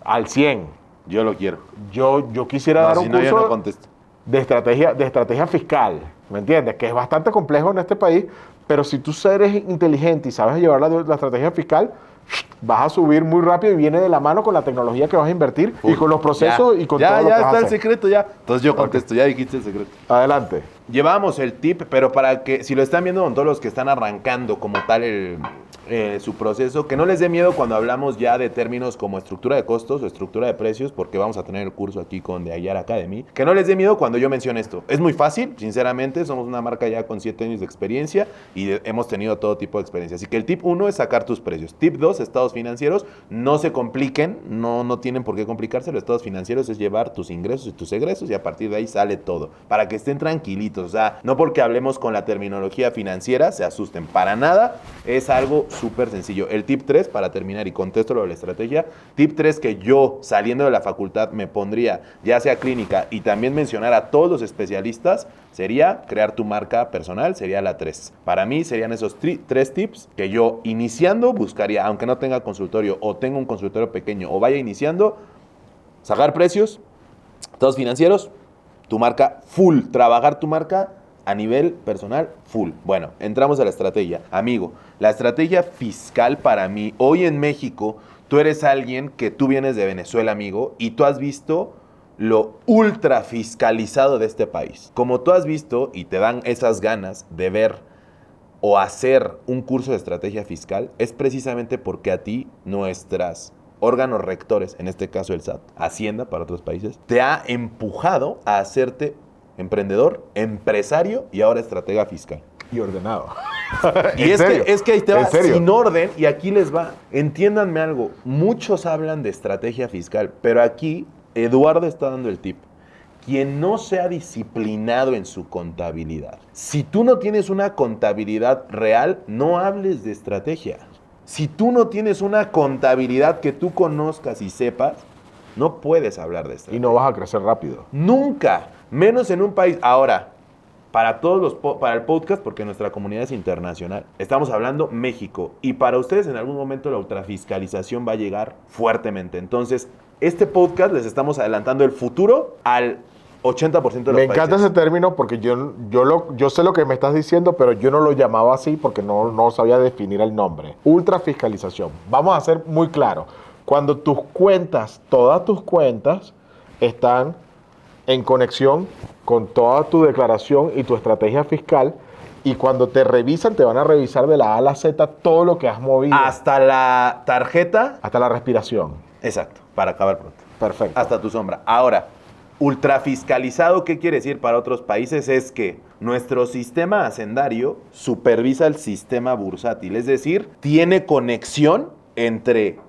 al 100. Yo lo quiero. Yo quisiera No, dar si un no, yo curso no contesto. de estrategia fiscal, ¿me entiendes? Que es bastante complejo en este país, pero si tú eres inteligente y sabes llevar la estrategia fiscal, vas a subir muy rápido y viene de la mano con la tecnología que vas a invertir y con los procesos y con todo lo que ya vas a está el hacer. secreto, ya. Entonces yo contesto, ya dijiste el secreto. Adelante. Llevamos el tip, pero para que, si lo están viendo con todos los que están arrancando como tal su proceso, que no les dé miedo cuando hablamos ya de términos como estructura de costos o estructura de precios, porque vamos a tener el curso aquí con The Ayar Academy, que no les dé miedo cuando yo mencione esto. Es muy fácil, sinceramente, somos una marca ya con 7 años de experiencia y hemos tenido todo tipo de experiencia. Así que el tip 1 es sacar tus precios. Tip 2, estados financieros, no se compliquen, no tienen por qué complicarse. Los estados financieros es llevar tus ingresos y tus egresos y a partir de ahí sale todo, para que estén tranquilitos. O sea, no porque hablemos con la terminología financiera se asusten, para nada, es algo súper sencillo. El tip 3, para terminar y contesto lo de la estrategia, tip 3 que yo saliendo de la facultad me pondría, ya sea clínica y también mencionar a todos los especialistas, sería crear tu marca personal, sería la 3. Para mí serían esos 3 tips que yo iniciando buscaría, aunque no tenga consultorio o tenga un consultorio pequeño o vaya iniciando, sacar precios, estados financieros, tu marca full, trabajar tu marca a nivel personal full. Bueno, entramos a la estrategia. Amigo, la estrategia fiscal para mí, hoy en México, tú eres alguien que tú vienes de Venezuela, amigo, y tú has visto lo ultra fiscalizado de este país. Como tú has visto y te dan esas ganas de ver o hacer un curso de estrategia fiscal, es precisamente porque a ti nuestras órganos rectores, en este caso el SAT, Hacienda para otros países, te ha empujado a hacerte emprendedor, empresario y ahora estratega fiscal. Y ordenado. Y es que ahí te va, ¿En serio? sin orden, y aquí les va. Entiéndanme algo, muchos hablan de estrategia fiscal, pero aquí Eduardo está dando el tip. Quien no sea disciplinado en su contabilidad, si tú no tienes una contabilidad real, no hables de estrategia. Si tú no tienes una contabilidad que tú conozcas y sepas, no puedes hablar de estrategia. Y no vas a crecer rápido. Nunca, menos en un país. Ahora, para para el podcast, porque nuestra comunidad es internacional, estamos hablando México. Y para ustedes en algún momento la ultrafiscalización va a llegar fuertemente. Entonces, este podcast les estamos adelantando el futuro al 80% de los países. Me encanta ese término porque yo sé lo que me estás diciendo, pero yo no lo llamaba así porque no sabía definir el nombre. Ultrafiscalización. Vamos a ser muy claros. Cuando tus cuentas, todas tus cuentas, están en conexión con toda tu declaración y tu estrategia fiscal, y cuando te revisan, te van a revisar de la A a la Z todo lo que has movido. Hasta la tarjeta. Hasta la respiración. Exacto, para acabar pronto. Perfecto. Hasta tu sombra. Ahora, ultrafiscalizado, ¿qué quiere decir para otros países? Es que nuestro sistema hacendario supervisa el sistema bursátil, es decir, tiene conexión entre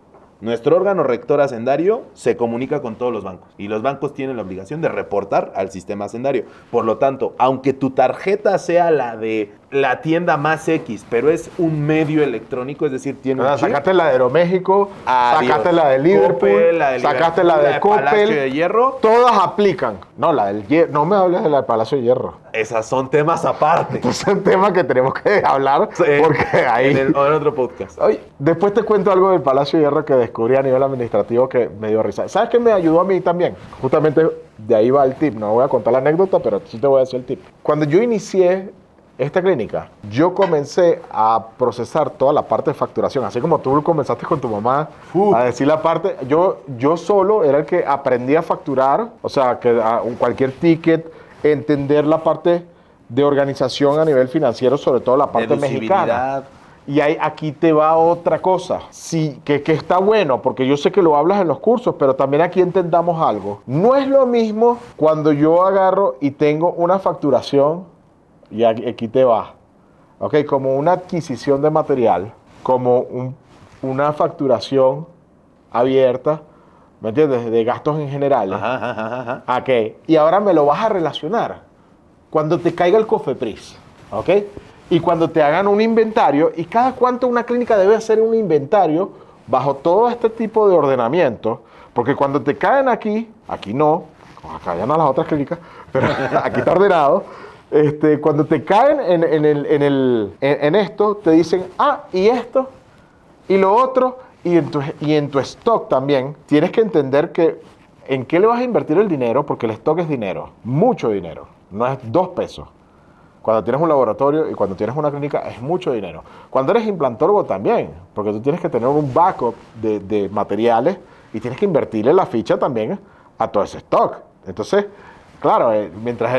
nuestro órgano rector hacendario, se comunica con todos los bancos y los bancos tienen la obligación de reportar al sistema hacendario. Por lo tanto, aunque tu tarjeta sea la de la tienda más X, pero es un medio electrónico, es decir, tiene un chip. Sacaste la de Aeroméxico, Adiós. sacaste la de Liverpool, Coppel, la de sacaste Liverpool, la la de de Palacio Coppel. de Hierro. Todas aplican. No, la del Hierro. No me hables de la de Palacio de Hierro. Esas son temas aparte. Es un tema que tenemos que hablar porque ahí... En otro podcast. Oye, después te cuento algo del Palacio de Hierro que descubrí a nivel administrativo que me dio risa. ¿Sabes qué me ayudó a mí también? Justamente de ahí va el tip. No voy a contar la anécdota, pero sí te voy a decir el tip. Cuando yo inicié esta clínica, yo comencé a procesar toda la parte de facturación, así como tú comenzaste con tu mamá a decir la parte, yo solo era el que aprendí a facturar, o sea, que cualquier ticket, entender la parte de organización a nivel financiero, sobre todo la parte mexicana. Y aquí te va otra cosa, sí, que está bueno, porque yo sé que lo hablas en los cursos, pero también aquí entendamos algo. No es lo mismo cuando yo agarro y tengo una facturación, y aquí te va, ¿ok? Como una adquisición de material, como una facturación abierta, ¿me entiendes? De gastos en general. Ajá. ¿A qué? Y ahora me lo vas a relacionar cuando te caiga el COFEPRIS, ¿ok? Y cuando te hagan un inventario, y cada cuánto una clínica debe hacer un inventario bajo todo este tipo de ordenamiento, porque cuando te caen aquí no, acá ya no las otras clínicas, pero aquí está ordenado, cuando te caen en esto, te dicen, y esto, y lo otro, y en tu stock también, tienes que entender que en qué le vas a invertir el dinero, porque el stock es dinero, mucho dinero, no es 2 pesos. Cuando tienes un laboratorio y cuando tienes una clínica es mucho dinero. Cuando eres implantólogo también, porque tú tienes que tener un backup de materiales y tienes que invertirle la ficha también a todo ese stock. Entonces, claro, mientras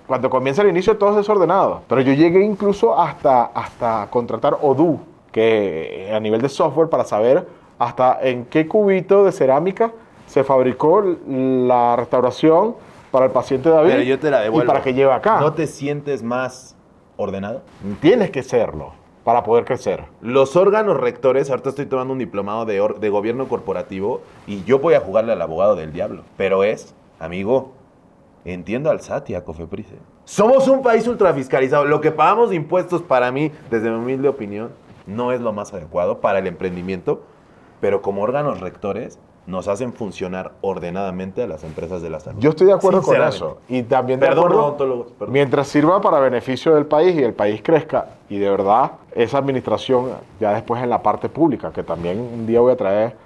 cuando comienza el inicio todo es desordenado. Pero yo llegué incluso hasta contratar Odoo, que a nivel de software, para saber hasta en qué cubito de cerámica se fabricó la restauración para el paciente David. Pero yo te la devuelvo. Y para que lleve acá. ¿No te sientes más ordenado? Tienes que serlo para poder crecer. Los órganos rectores, ahorita estoy tomando un diplomado de gobierno corporativo y yo voy a jugarle al abogado del diablo. Pero amigo, entiendo al SAT y a COFEPRIS. Somos un país ultrafiscalizado. Lo que pagamos de impuestos, para mí, desde mi humilde opinión, no es lo más adecuado para el emprendimiento, pero como órganos rectores nos hacen funcionar ordenadamente a las empresas de la salud. Yo estoy de acuerdo con eso. Y también de acuerdo, odontólogos, perdón. Mientras sirva para beneficio del país y el país crezca, y de verdad, esa administración, ya después en la parte pública, que también un día voy a traer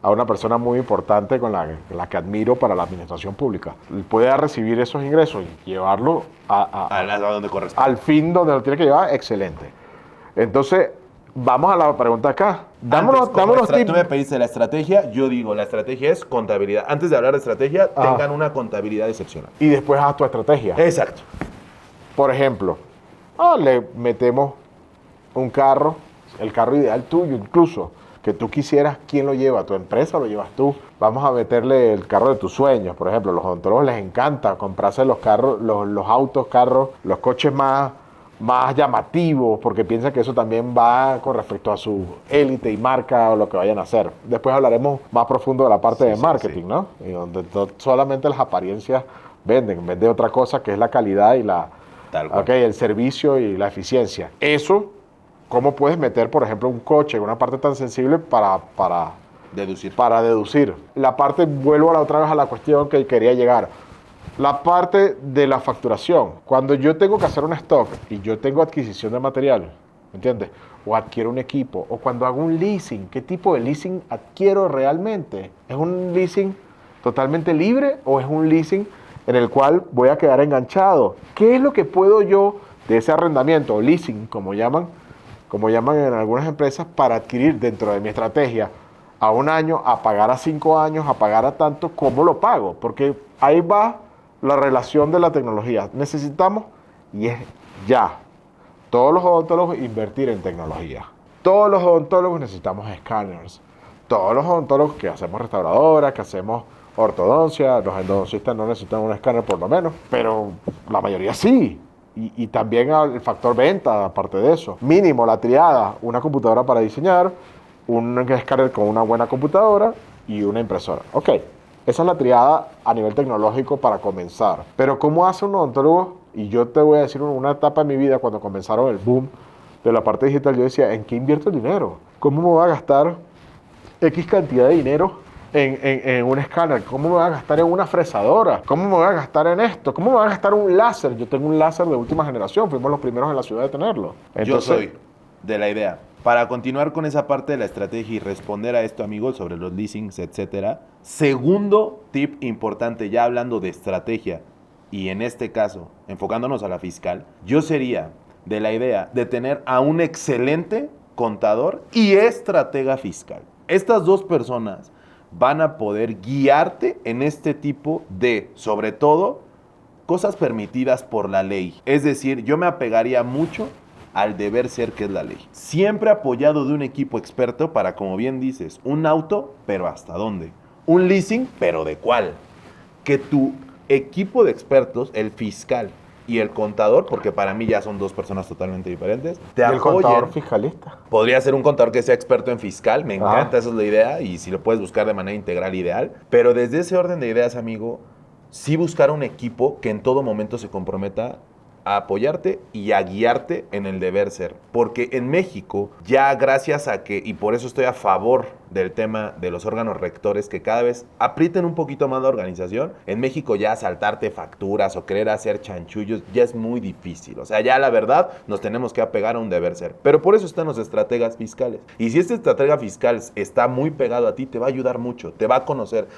a una persona muy importante con la que admiro para la administración pública, puede recibir esos ingresos y llevarlo a donde corresponde. Al fin donde lo tiene que llevar, excelente. Entonces, vamos a la pregunta acá. Dámonos tips. Tú me pediste la estrategia, yo digo, la estrategia es contabilidad. Antes de hablar de estrategia, tengan una contabilidad excepcional. Y después haz tu estrategia. Exacto. Por ejemplo, le metemos un carro, el carro ideal tuyo incluso, que tú quisieras, ¿quién lo lleva? ¿Tu empresa o lo llevas tú? Vamos a meterle el carro de tus sueños. Por ejemplo, a los odontólogos les encanta comprarse los carros, los autos, los coches más llamativos, porque piensan que eso también va con respecto a su élite y marca o lo que vayan a hacer. Después hablaremos más profundo de la parte de marketing, sí. ¿No? Y donde solamente las apariencias venden, vende otra cosa que es la calidad y el servicio y la eficiencia. Eso, ¿cómo puedes meter, por ejemplo, un coche en una parte tan sensible para deducir? La parte, vuelvo a la otra vez a la cuestión que quería llegar. La parte de la facturación. Cuando yo tengo que hacer un stock y yo tengo adquisición de material, ¿me entiendes? O adquiero un equipo, o cuando hago un leasing, ¿qué tipo de leasing adquiero realmente? ¿Es un leasing totalmente libre o es un leasing en el cual voy a quedar enganchado? ¿Qué es lo que puedo yo de ese arrendamiento o leasing, como llaman en algunas empresas, para adquirir dentro de mi estrategia a 1 año, a pagar a 5 años, a pagar a tanto? ¿Cómo lo pago? Porque ahí va la relación de la tecnología. Necesitamos, y es ya, todos los odontólogos invertir en tecnología. Todos los odontólogos necesitamos escáneres. Todos los odontólogos que hacemos restauradoras, que hacemos ortodoncia, los endodoncistas no necesitan un escáner por lo menos, pero la mayoría sí. Y también el factor venta, aparte de eso. Mínimo, la triada, una computadora para diseñar, un escáner con una buena computadora y una impresora. Ok. Esa es la triada a nivel tecnológico para comenzar. Pero ¿cómo hace un odontólogo? Y yo te voy a decir una etapa de mi vida cuando comenzaron el boom de la parte digital, yo decía, ¿en qué invierto el dinero? ¿Cómo me voy a gastar X cantidad de dinero en un escáner? ¿Cómo me voy a gastar en una fresadora? ¿Cómo me voy a gastar en esto? ¿Cómo me voy a gastar un láser? Yo tengo un láser de última generación, fuimos los primeros en la ciudad de tenerlo. Entonces, yo soy de la idea. Para continuar con esa parte de la estrategia y responder a esto, amigos, sobre los leasings, etcétera. Segundo tip importante, ya hablando de estrategia y en este caso, enfocándonos a la fiscal, yo sería de la idea de tener a un excelente contador y estratega fiscal. Estas dos personas van a poder guiarte en este tipo de, sobre todo, cosas permitidas por la ley. Es decir, yo me apegaría mucho al deber ser que es la ley. Siempre apoyado de un equipo experto para, como bien dices, un auto, pero ¿hasta dónde? Un leasing, pero ¿de cuál? Que tu equipo de expertos, el fiscal y el contador, porque para mí ya son dos personas totalmente diferentes, te ¿Y el apoyen. contador fiscalista? Podría ser un contador que sea experto en fiscal, me encanta, esa es la idea, y si lo puedes buscar de manera integral, ideal. Pero desde ese orden de ideas, amigo, sí buscar un equipo que en todo momento se comprometa a apoyarte y a guiarte en el deber ser. Porque en México, ya gracias a que, y por eso estoy a favor del tema de los órganos rectores, que cada vez aprieten un poquito más la organización, en México ya saltarte facturas o querer hacer chanchullos ya es muy difícil. O sea, ya la verdad nos tenemos que apegar a un deber ser. Pero por eso están los estrategas fiscales. Y si este estratega fiscal está muy pegado a ti, te va a ayudar mucho, te va a conocer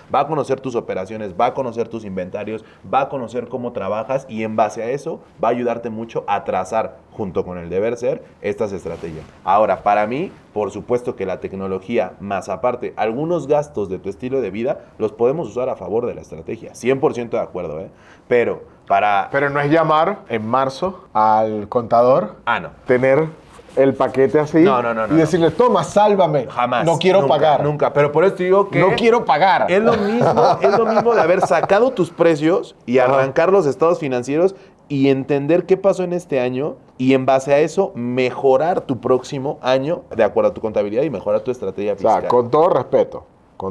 tus operaciones, va a conocer tus inventarios, va a conocer cómo trabajas y en base a eso va a ayudarte mucho a trazar junto con el deber ser estas estrategias. Ahora, para mí, por supuesto que la tecnología, más aparte, algunos gastos de tu estilo de vida, los podemos usar a favor de la estrategia. 100% de acuerdo, ¿eh? Pero no es llamar en marzo al contador, no. tener el paquete así y decirle, toma, sálvame. Jamás. No quiero pagar. Nunca. Pero por eso te digo que no quiero pagar. Es lo mismo de haber sacado tus precios y arrancar los estados financieros y entender qué pasó en este año y en base a eso mejorar tu próximo año de acuerdo a tu contabilidad y mejorar tu estrategia fiscal. O sea, con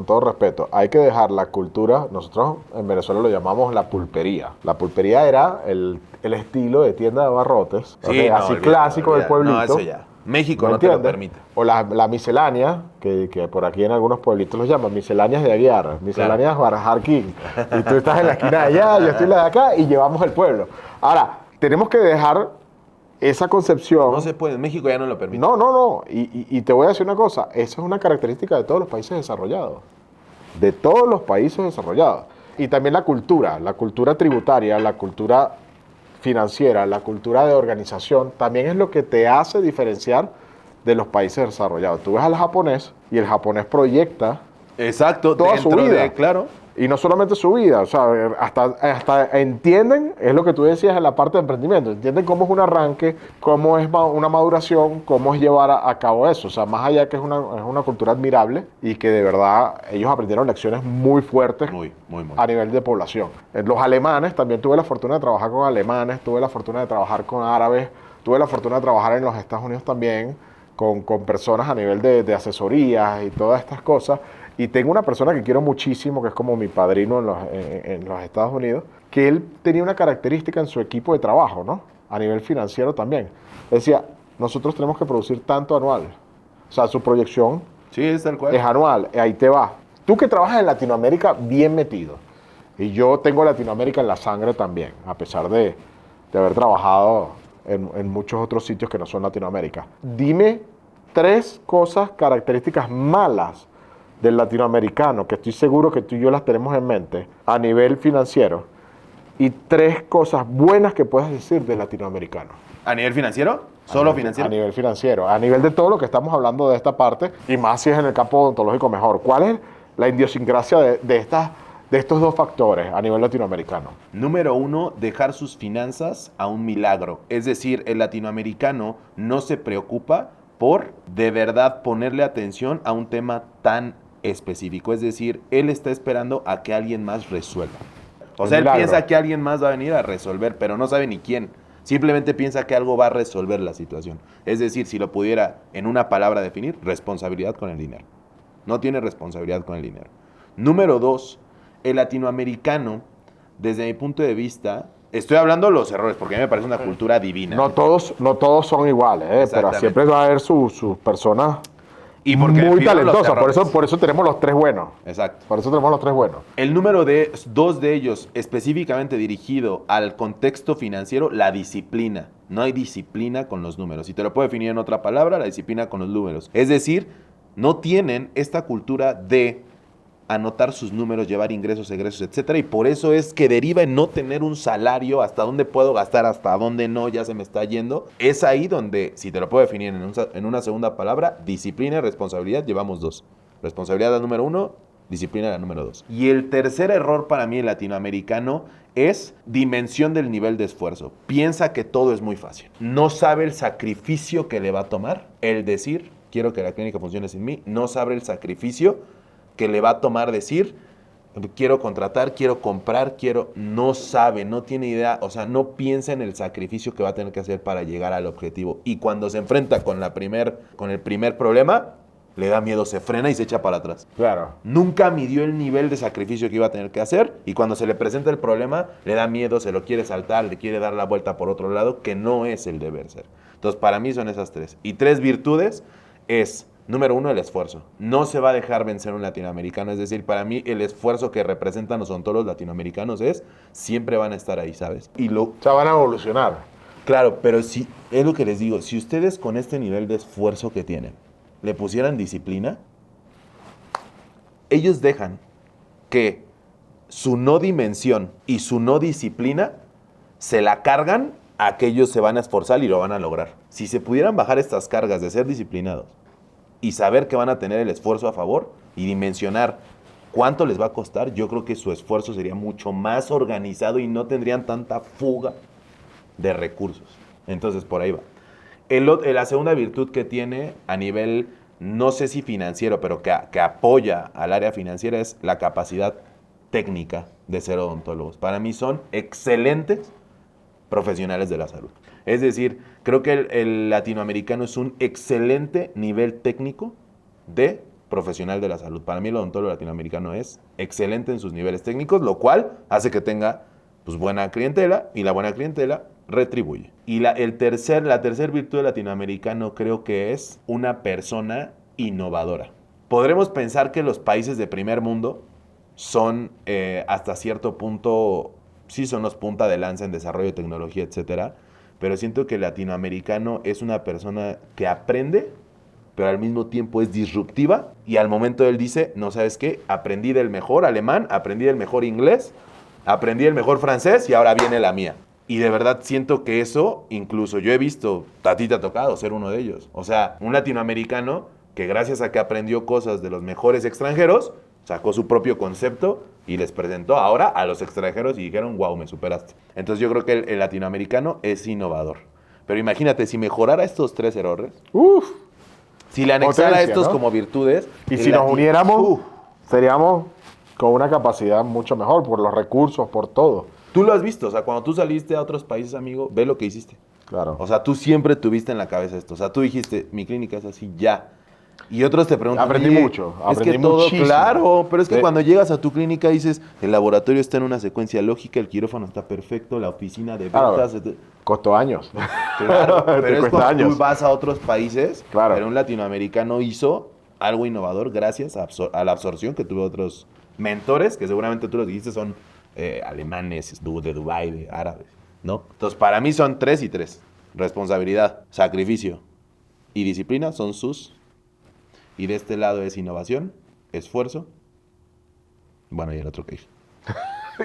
todo respeto, hay que dejar la cultura, nosotros en Venezuela lo llamamos la pulpería. La pulpería era el estilo de tienda de abarrotes, sí, así clásico del pueblito. No, eso ya. México no te lo permite. O la miscelánea, que por aquí en algunos pueblitos los llaman, misceláneas de Aguiar, misceláneas Guarajarquín. Y tú estás en la esquina de allá, yo estoy en la de acá y llevamos el pueblo. Ahora, tenemos que dejar esa concepción. No se puede, México ya no lo permite. No. Y te voy a decir una cosa, esa es una característica de todos los países desarrollados. De todos los países desarrollados. Y también la cultura tributaria, la cultura financiera, la cultura de organización, también es lo que te hace diferenciar de los países desarrollados. Tú ves al japonés y el japonés proyecta toda su vida. Claro. Y no solamente su vida, o sea, hasta entienden, es lo que tú decías en la parte de emprendimiento, entienden cómo es un arranque, cómo es una maduración, cómo es llevar a cabo eso. O sea, más allá que es una cultura admirable y que de verdad ellos aprendieron lecciones muy fuertes muy. a nivel de población. Los alemanes, también tuve la fortuna de trabajar con alemanes, tuve la fortuna de trabajar con árabes, tuve la fortuna de trabajar en los Estados Unidos también, con personas a nivel de asesorías y todas estas cosas. Y tengo una persona que quiero muchísimo, que es como mi padrino en los Estados Unidos, que él tenía una característica en su equipo de trabajo, ¿no? A nivel financiero también. Decía, nosotros tenemos que producir tanto anual. O sea, su proyección es tal cual. Es anual, ahí te va. Tú que trabajas en Latinoamérica bien metido, y yo tengo Latinoamérica en la sangre también, a pesar de haber trabajado en muchos otros sitios que no son Latinoamérica. Dime 3 cosas, características malas del latinoamericano, que estoy seguro que tú y yo las tenemos en mente, a nivel financiero, y 3 cosas buenas que puedas decir del latinoamericano. ¿A nivel financiero? ¿Solo financiero? A nivel financiero, a nivel de todo lo que estamos hablando de esta parte, y más si es en el campo odontológico mejor. ¿Cuál es la idiosincrasia de estos 2 factores a nivel latinoamericano? Número 1, dejar sus finanzas a un milagro. Es decir, el latinoamericano no se preocupa por de verdad ponerle atención a un tema tan específico. Es decir, él está esperando a que alguien más resuelva. O sea, él piensa que alguien más va a venir a resolver, pero no sabe ni quién. Simplemente piensa que algo va a resolver la situación. Es decir, si lo pudiera en una palabra definir, responsabilidad con el dinero. No tiene responsabilidad con el dinero. Número 2, el latinoamericano, desde mi punto de vista, estoy hablando de los errores, porque a mí me parece una cultura divina. No todos son iguales, pero siempre va a haber sus personas muy talentosas. Por eso tenemos los 3 buenos. Exacto. Por eso tenemos los 3 buenos. El número 2 de ellos, específicamente dirigido al contexto financiero, la disciplina. No hay disciplina con los números. Y te lo puedo definir en otra palabra, la disciplina con los números. Es decir, no tienen esta cultura de anotar sus números, llevar ingresos, egresos, etcétera, y por eso es que deriva en no tener un salario, hasta dónde puedo gastar, hasta dónde no, ya se me está yendo. Es ahí donde, si te lo puedo definir en una segunda palabra, disciplina y responsabilidad, llevamos 2. Responsabilidad la número 1, disciplina la número 2. Y el tercer error para mí, el latinoamericano, es dimensión del nivel de esfuerzo. Piensa que todo es muy fácil. No sabe el sacrificio que le va a tomar el decir, quiero que la clínica funcione sin mí. No sabe el sacrificio que le va a tomar decir, quiero contratar, quiero comprar, no sabe, no tiene idea, o sea, no piensa en el sacrificio que va a tener que hacer para llegar al objetivo. Y cuando se enfrenta con el primer problema, le da miedo, se frena y se echa para atrás. Claro. Nunca midió el nivel de sacrificio que iba a tener que hacer, y cuando se le presenta el problema, le da miedo, se lo quiere saltar, le quiere dar la vuelta por otro lado, que no es el deber ser. Entonces, para mí son esas 3. Y 3 virtudes es... Número 1, el esfuerzo. No se va a dejar vencer un latinoamericano. Es decir, para mí el esfuerzo que representan los odontólogos latinoamericanos siempre van a estar ahí, ¿sabes? O sea, van a evolucionar. Claro, pero si, es lo que les digo, si ustedes con este nivel de esfuerzo que tienen, le pusieran disciplina, ellos dejan que su no dimensión y su no disciplina se la cargan a que ellos se van a esforzar y lo van a lograr. Si se pudieran bajar estas cargas de ser disciplinados, y saber que van a tener el esfuerzo a favor y dimensionar cuánto les va a costar, yo creo que su esfuerzo sería mucho más organizado y no tendrían tanta fuga de recursos. Entonces, por ahí va. La segunda virtud que tiene a nivel, no sé si financiero, pero que apoya al área financiera es la capacidad técnica de ser odontólogos. Para mí son excelentes profesionales de la salud. Es decir, creo que el latinoamericano es un excelente nivel técnico de profesional de la salud. Para mí el odontólogo latinoamericano es excelente en sus niveles técnicos, lo cual hace que tenga pues, buena clientela, y la buena clientela retribuye. Y la tercer virtud del latinoamericano creo que es una persona innovadora. Podremos pensar que los países de primer mundo son hasta cierto punto, sí son los punta de lanza en desarrollo de tecnología, etcétera, pero siento que el latinoamericano es una persona que aprende, pero al mismo tiempo es disruptiva, y al momento él dice, no, ¿sabes qué? Aprendí del mejor alemán, aprendí del mejor inglés, aprendí del mejor francés y ahora viene la mía. Y de verdad siento que eso, incluso yo he visto, a ti te ha tocado ser uno de ellos. O sea, un latinoamericano que gracias a que aprendió cosas de los mejores extranjeros, sacó su propio concepto y les presentó ahora a los extranjeros y dijeron, wow, me superaste. Entonces yo creo que el latinoamericano es innovador. Pero imagínate, si mejorara estos 3 errores, si le anexara Potencia, estos, ¿no?, como virtudes. Y si nos uniéramos, seríamos con una capacidad mucho mejor por los recursos, por todo. Tú lo has visto, o sea, cuando tú saliste a otros países, amigo, ve lo que hiciste. Claro. O sea, tú siempre tuviste en la cabeza esto. O sea, tú dijiste, mi clínica es así, ya. Y otros te preguntan, Aprendí mucho, es aprendí que todo, muchísimo. claro, pero es que cuando llegas a tu clínica dices, el laboratorio está en una secuencia lógica, el quirófano está perfecto, la oficina de ventas... Costó años. Claro, pero es cuesta cuando años. tú vas a otros países, Claro. pero un latinoamericano hizo algo innovador gracias a la absorción que tuvo otros mentores, que seguramente tú los dijiste son alemanes, de Dubái, de árabes, ¿no? Entonces, para mí son 3 y 3. Responsabilidad, sacrificio y disciplina son sus... Y de este lado es innovación, esfuerzo. Bueno, y el otro que dije.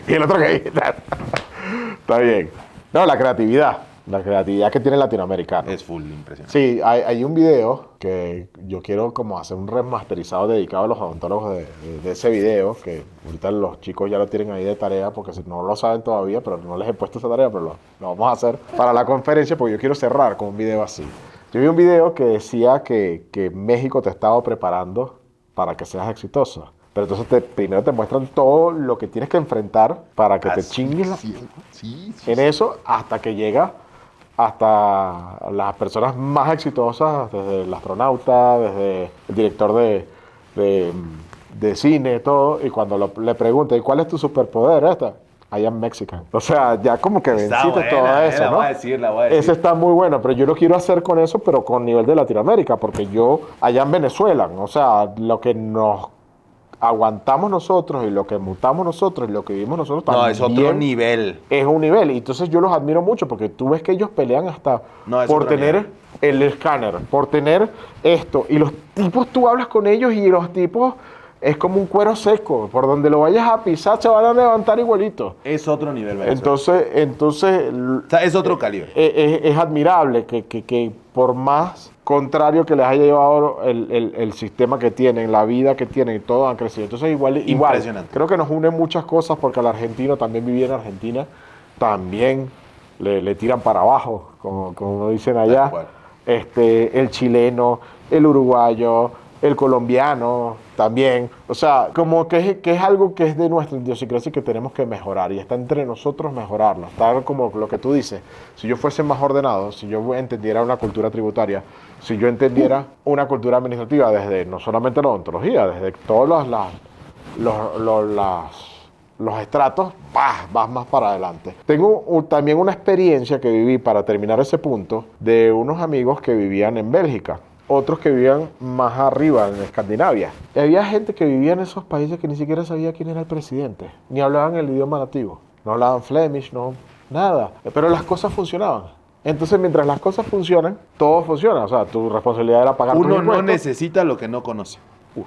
Y el otro que dije. Está bien. No, la creatividad que tiene el latinoamericano. Es full impresionante. Sí, hay un video que yo quiero como hacer un remasterizado dedicado a los odontólogos de ese video, que ahorita los chicos ya lo tienen ahí de tarea, porque no lo saben todavía, pero no les he puesto esa tarea, pero lo vamos a hacer para la conferencia, porque yo quiero cerrar con un video así. Yo vi un video que decía que México te estaba preparando para que seas exitoso. Pero entonces primero te muestran todo lo que tienes que enfrentar para que te chingues en eso, hasta que llega hasta las personas más exitosas, desde el astronauta, desde el director de cine, todo. Y cuando le preguntan, ¿y cuál es tu superpoder? I am Mexican. O sea, ya como que venciste todo eso, ¿no? La voy a decir. Ese está muy bueno, pero yo lo quiero hacer con eso, pero con nivel de Latinoamérica, porque yo allá en Venezuela, o sea, lo que nos aguantamos nosotros y lo que mutamos nosotros y lo que vivimos nosotros también. No, es otro nivel. Es un nivel. Y entonces yo los admiro mucho porque tú ves que ellos pelean hasta por tener el escáner, por tener esto. Y los tipos, tú hablas con ellos y los tipos es como un cuero seco. Por donde lo vayas a pisar, se van a levantar igualito. Es otro nivel, Venezuela. Entonces O sea, es otro calibre. es admirable que por más contrario que les haya llevado el sistema que tienen, la vida que tienen, todo han crecido. Entonces igual, Impresionante. creo que nos unen muchas cosas porque al argentino también vivía en Argentina, también le tiran para abajo, como dicen allá. Tal cual. El chileno, el uruguayo, el colombiano también. O sea, como que es algo que es de nuestra idiosincrasia y que tenemos que mejorar. Y está entre nosotros mejorarlo. Está como lo que tú dices. Si yo fuese más ordenado, si yo entendiera una cultura tributaria, si yo entendiera una cultura administrativa desde no solamente la odontología, desde todos los estratos, vas más para adelante. Tengo también una experiencia que viví para terminar ese punto de unos amigos que vivían en Bélgica, otros que vivían más arriba en Escandinavia. Y había gente que vivía en esos países que ni siquiera sabía quién era el presidente, ni hablaban el idioma nativo, no hablaban Flemish, no, nada, pero las cosas funcionaban. Entonces, mientras las cosas funcionan, todo funciona. O sea, tu responsabilidad era pagar tus Uno no impuestos. necesita lo que no conoce.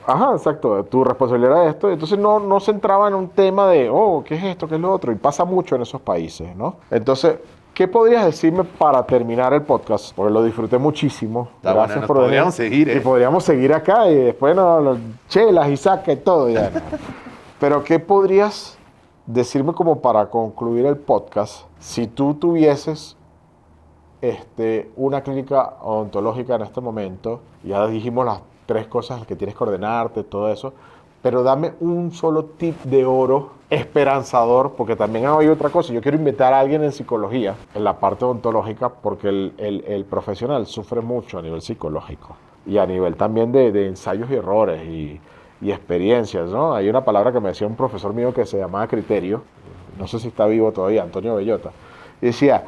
Ajá, exacto. Tu responsabilidad era esto. Entonces no se entraba en un tema de, ¿qué es esto? ¿Qué es lo otro? Y pasa mucho en esos países, ¿no? Entonces, ¿qué podrías decirme para terminar el podcast? Porque lo disfruté muchísimo. Está bueno, nos podríamos seguir, Y podríamos seguir acá y después chelas y saca y todo. Ya. Pero, ¿qué podrías decirme como para concluir el podcast si tú tuvieses una clínica odontológica en este momento? Ya dijimos las 3 cosas que tienes que ordenarte, todo eso, pero dame un solo tip de oro esperanzador, porque también hay otra cosa. Yo quiero invitar a alguien en psicología, en la parte odontológica, porque el profesional sufre mucho a nivel psicológico y a nivel también de ensayos y errores y experiencias, ¿no? Hay una palabra que me decía un profesor mío que se llamaba criterio, no sé si está vivo todavía, Antonio Bellota, y decía,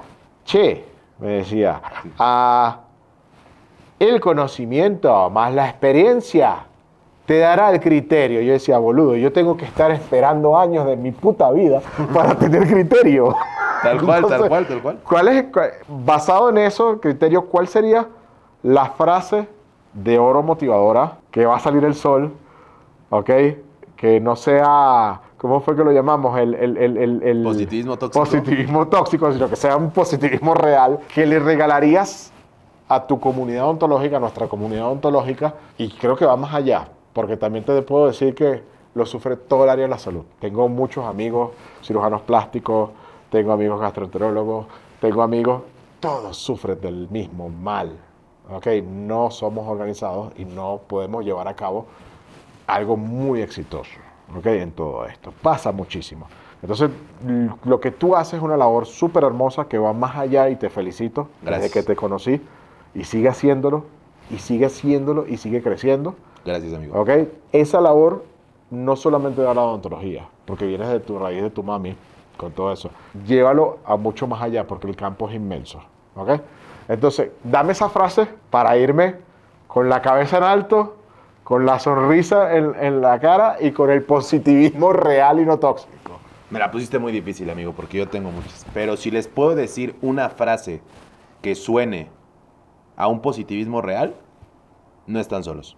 me decía, el conocimiento más la experiencia te dará el criterio. Yo decía, boludo, yo tengo que estar esperando años de mi puta vida para tener criterio. Tal cual, Entonces, tal cual. Basado en eso, criterio, ¿cuál sería la frase de oro motivadora que va a salir el sol, ¿ok? Que no sea, ¿cómo fue que lo llamamos? El Positivismo tóxico. Positivismo tóxico, sino que sea un positivismo real que le regalarías a tu comunidad odontológica, a nuestra comunidad odontológica, y creo que va más allá, porque también te puedo decir que lo sufre todo el área de la salud. Tengo muchos amigos cirujanos plásticos, tengo amigos gastroenterólogos, tengo amigos, todos sufren del mismo mal, ¿ok? No somos organizados y no podemos llevar a cabo algo muy exitoso, ¿ok? En todo esto. Pasa muchísimo. Entonces, lo que tú haces es una labor súper hermosa que va más allá y te felicito. Gracias. Desde que te conocí y sigue haciéndolo y sigue creciendo. Gracias, amigo. ¿Ok? Esa labor no solamente da la odontología, porque vienes de tu raíz de tu mami, con todo eso. Llévalo a mucho más allá, porque el campo es inmenso. ¿Ok? Entonces, dame esa frase para irme con la cabeza en alto, con la sonrisa en la cara y con el positivismo real y no tóxico. Me la pusiste muy difícil, amigo, porque yo tengo muchas. Pero si les puedo decir una frase que suene a un positivismo real, no están solos.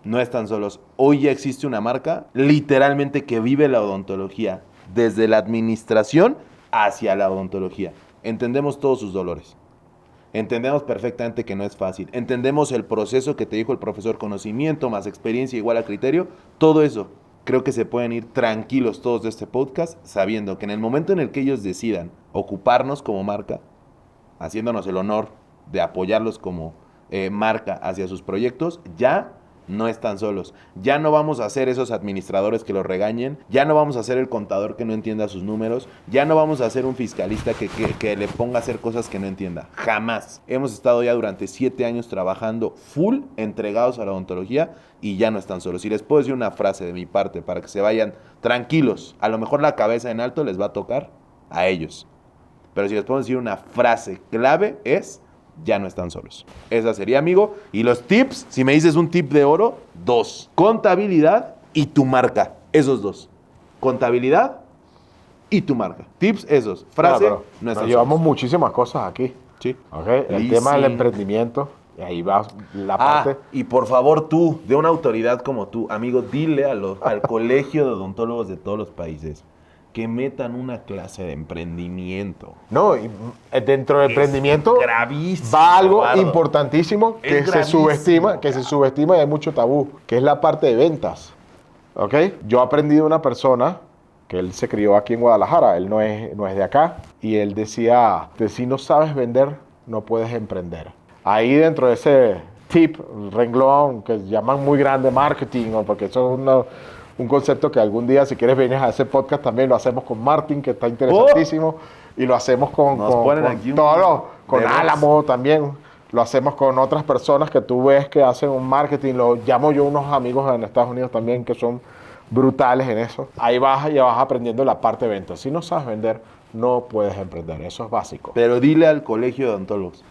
No están solos. Hoy ya existe una marca literalmente que vive la odontología, desde la administración hacia la odontología. Entendemos todos sus dolores. Entendemos perfectamente que no es fácil. Entendemos el proceso que te dijo el profesor, conocimiento más experiencia igual a criterio. Todo eso, creo que se pueden ir tranquilos todos de este podcast, sabiendo que en el momento en el que ellos decidan ocuparnos como marca, haciéndonos el honor de apoyarlos como marca hacia sus proyectos, ya no están solos. Ya no vamos a ser esos administradores que los regañen, ya no vamos a ser el contador que no entienda sus números, ya no vamos a ser un fiscalista que le ponga a hacer cosas que no entienda. Jamás. Hemos estado ya durante 7 años trabajando full, entregados a la odontología, y ya no están solos. Si les puedo decir una frase de mi parte para que se vayan tranquilos, a lo mejor la cabeza en alto les va a tocar a ellos. Pero si les puedo decir una frase clave es: ya no están solos. Esa sería, amigo. Y los tips, si me dices un tip de oro, 2. Contabilidad y tu marca. Esos 2. Contabilidad y tu marca. Tips esos. Frase, Claro, no están nos llevamos solos. muchísimas cosas aquí. Sí. ¿Okay? El Leasing. tema del emprendimiento Y ahí va la parte... Y por favor tú, de una autoridad como tú, amigo, dile al colegio de odontólogos de todos los países que metan una clase de emprendimiento. No, y dentro del emprendimiento gravísimo, va algo Eduardo. importantísimo que Es se gravísimo, subestima y hay mucho tabú, que es la parte de ventas. ¿Ok? Yo aprendí de una persona que él se crió aquí en Guadalajara, él no es de acá, y él decía, si no sabes vender, no puedes emprender. Ahí dentro de ese tip, renglón, que llaman muy grande marketing, ¿no? Porque eso es un concepto que algún día, si quieres, vienes a ese podcast, también lo hacemos con Martin, que está interesantísimo, y lo hacemos con Álamo también, lo hacemos con otras personas que tú ves que hacen un marketing, lo llamo yo unos amigos en Estados Unidos también que son brutales en eso. Ahí vas aprendiendo la parte de venta. Si no sabes vender, no puedes emprender, eso es básico. Pero dile al colegio de odontólogos.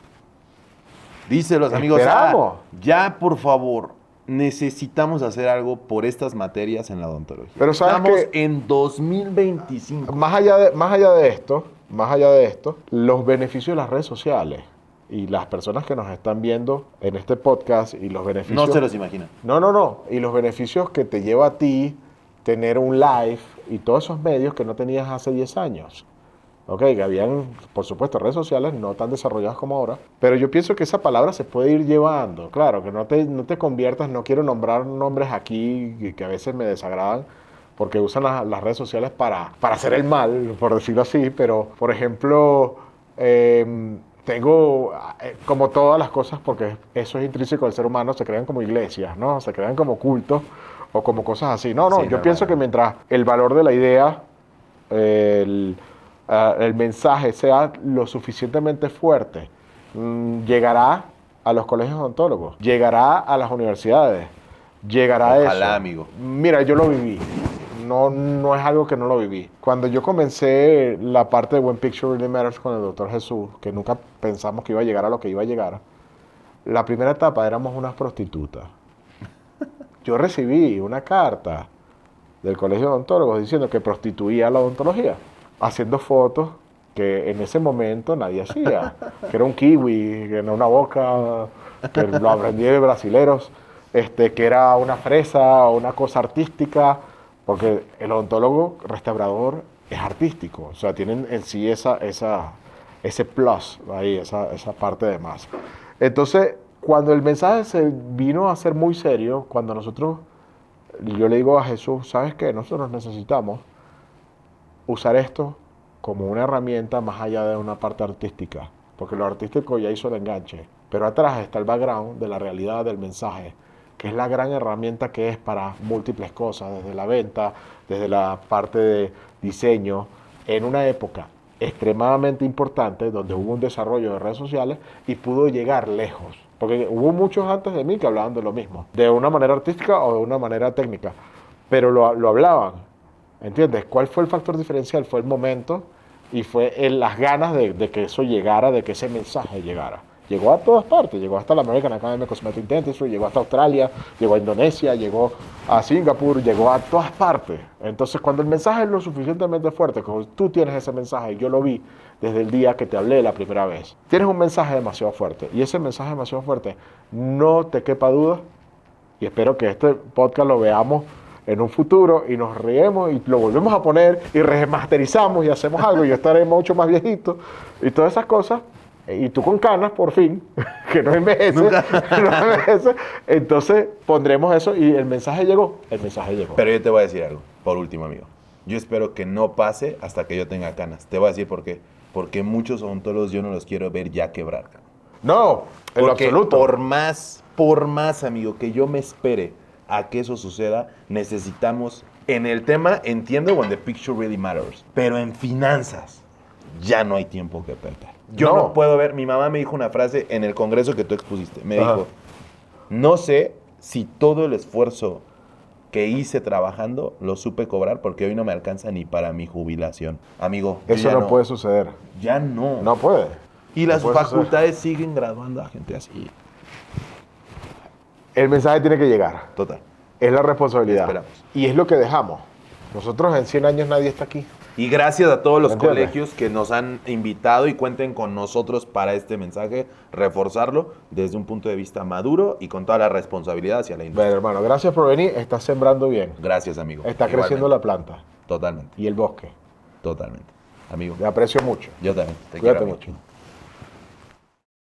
Díselos, amigos. Esperamos. Ya, por favor, necesitamos hacer algo por estas materias en la odontología. Pero sabes estamos que en 2025. más allá de esto, los beneficios de las redes sociales y las personas que nos están viendo en este podcast y los beneficios... No se los imaginan. No. Y los beneficios que te lleva a ti tener un live y todos esos medios que no tenías hace 10 años. Ok, que habían, por supuesto, redes sociales no tan desarrolladas como ahora, pero yo pienso que esa palabra se puede ir llevando. Claro, que no te conviertas, no quiero nombrar nombres aquí que a veces me desagradan, porque usan las redes sociales para hacer el mal, por decirlo así, pero, por ejemplo, tengo, como todas las cosas, porque eso es intrínseco del ser humano, se crean como iglesias, ¿no? Se crean como cultos o como cosas así. No, Sí, yo pienso que mientras el valor de la idea, el mensaje sea lo suficientemente fuerte, llegará a los colegios odontólogos, llegará a las universidades, llegará a eso. Ojalá, amigo. Mira, yo lo viví. No es algo que no lo viví. Cuando yo comencé la parte de When Picture Really Matters con el Dr. Jesús, que nunca pensamos que iba a llegar a lo que iba a llegar, la primera etapa éramos unas prostitutas. Yo recibí una carta del Colegio de Odontólogos diciendo que prostituía la odontología, haciendo fotos que en ese momento nadie hacía, que era un kiwi, que era una boca, que lo aprendí de brasileros, que era una fresa, una cosa artística, porque el odontólogo restaurador es artístico, o sea, tienen en sí ese plus ahí, esa parte de más. Entonces, cuando el mensaje se vino a ser muy serio, cuando yo le digo a Jesús, ¿sabes qué? Nosotros necesitamos usar esto como una herramienta más allá de una parte artística, porque lo artístico ya hizo el enganche, pero atrás está el background de la realidad del mensaje, que es la gran herramienta que es para múltiples cosas, desde la venta, desde la parte de diseño, en una época extremadamente importante donde hubo un desarrollo de redes sociales y pudo llegar lejos, porque hubo muchos antes de mí que hablaban de lo mismo, de una manera artística o de una manera técnica, pero lo hablaban. ¿Entiendes? ¿Cuál fue el factor diferencial? Fue el momento y fue las ganas de que eso llegara, de que ese mensaje llegara. Llegó a todas partes, llegó hasta la American Academy of Cosmetic Dentistry, llegó hasta Australia, llegó a Indonesia, llegó a Singapur, llegó a todas partes. Entonces, cuando el mensaje es lo suficientemente fuerte, como tú tienes ese mensaje, y yo lo vi desde el día que te hablé la primera vez, tienes un mensaje demasiado fuerte, y ese mensaje demasiado fuerte, no te quepa duda, y espero que este podcast lo veamos en un futuro y nos reímos y lo volvemos a poner y remasterizamos y hacemos algo y yo estaré mucho más viejito y todas esas cosas. Y tú con canas, por fin, que no envejece, entonces pondremos eso y el mensaje llegó. Pero yo te voy a decir algo, por último, amigo. Yo espero que no pase hasta que yo tenga canas. Te voy a decir por qué. Porque muchos odontólogos yo no los quiero ver ya quebrar. No, en lo absoluto. Por más, amigo, que yo me espere a que eso suceda, necesitamos, en el tema, entiendo, when the picture really matters, pero en finanzas ya no hay tiempo que perder. Yo no puedo ver, mi mamá me dijo una frase en el congreso que tú expusiste, me dijo, no sé si todo el esfuerzo que hice trabajando lo supe cobrar porque hoy no me alcanza ni para mi jubilación. Amigo, eso no puede suceder. Ya no. No puede. Y las facultades siguen graduando a gente así. El mensaje tiene que llegar. Total. Es la responsabilidad. Esperamos. Y es lo que dejamos. Nosotros en 100 años nadie está aquí. Y gracias a todos los ¿Entiendes? colegios que nos han invitado y cuenten con nosotros para este mensaje, reforzarlo desde un punto de vista maduro y con toda la responsabilidad hacia la industria. Bueno, hermano, gracias por venir. Estás sembrando bien. Gracias, amigo. Está creciendo la planta Totalmente, y el bosque. totalmente. Amigo, Te aprecio mucho. yo también. Te Cuídate quiero, amigo. mucho.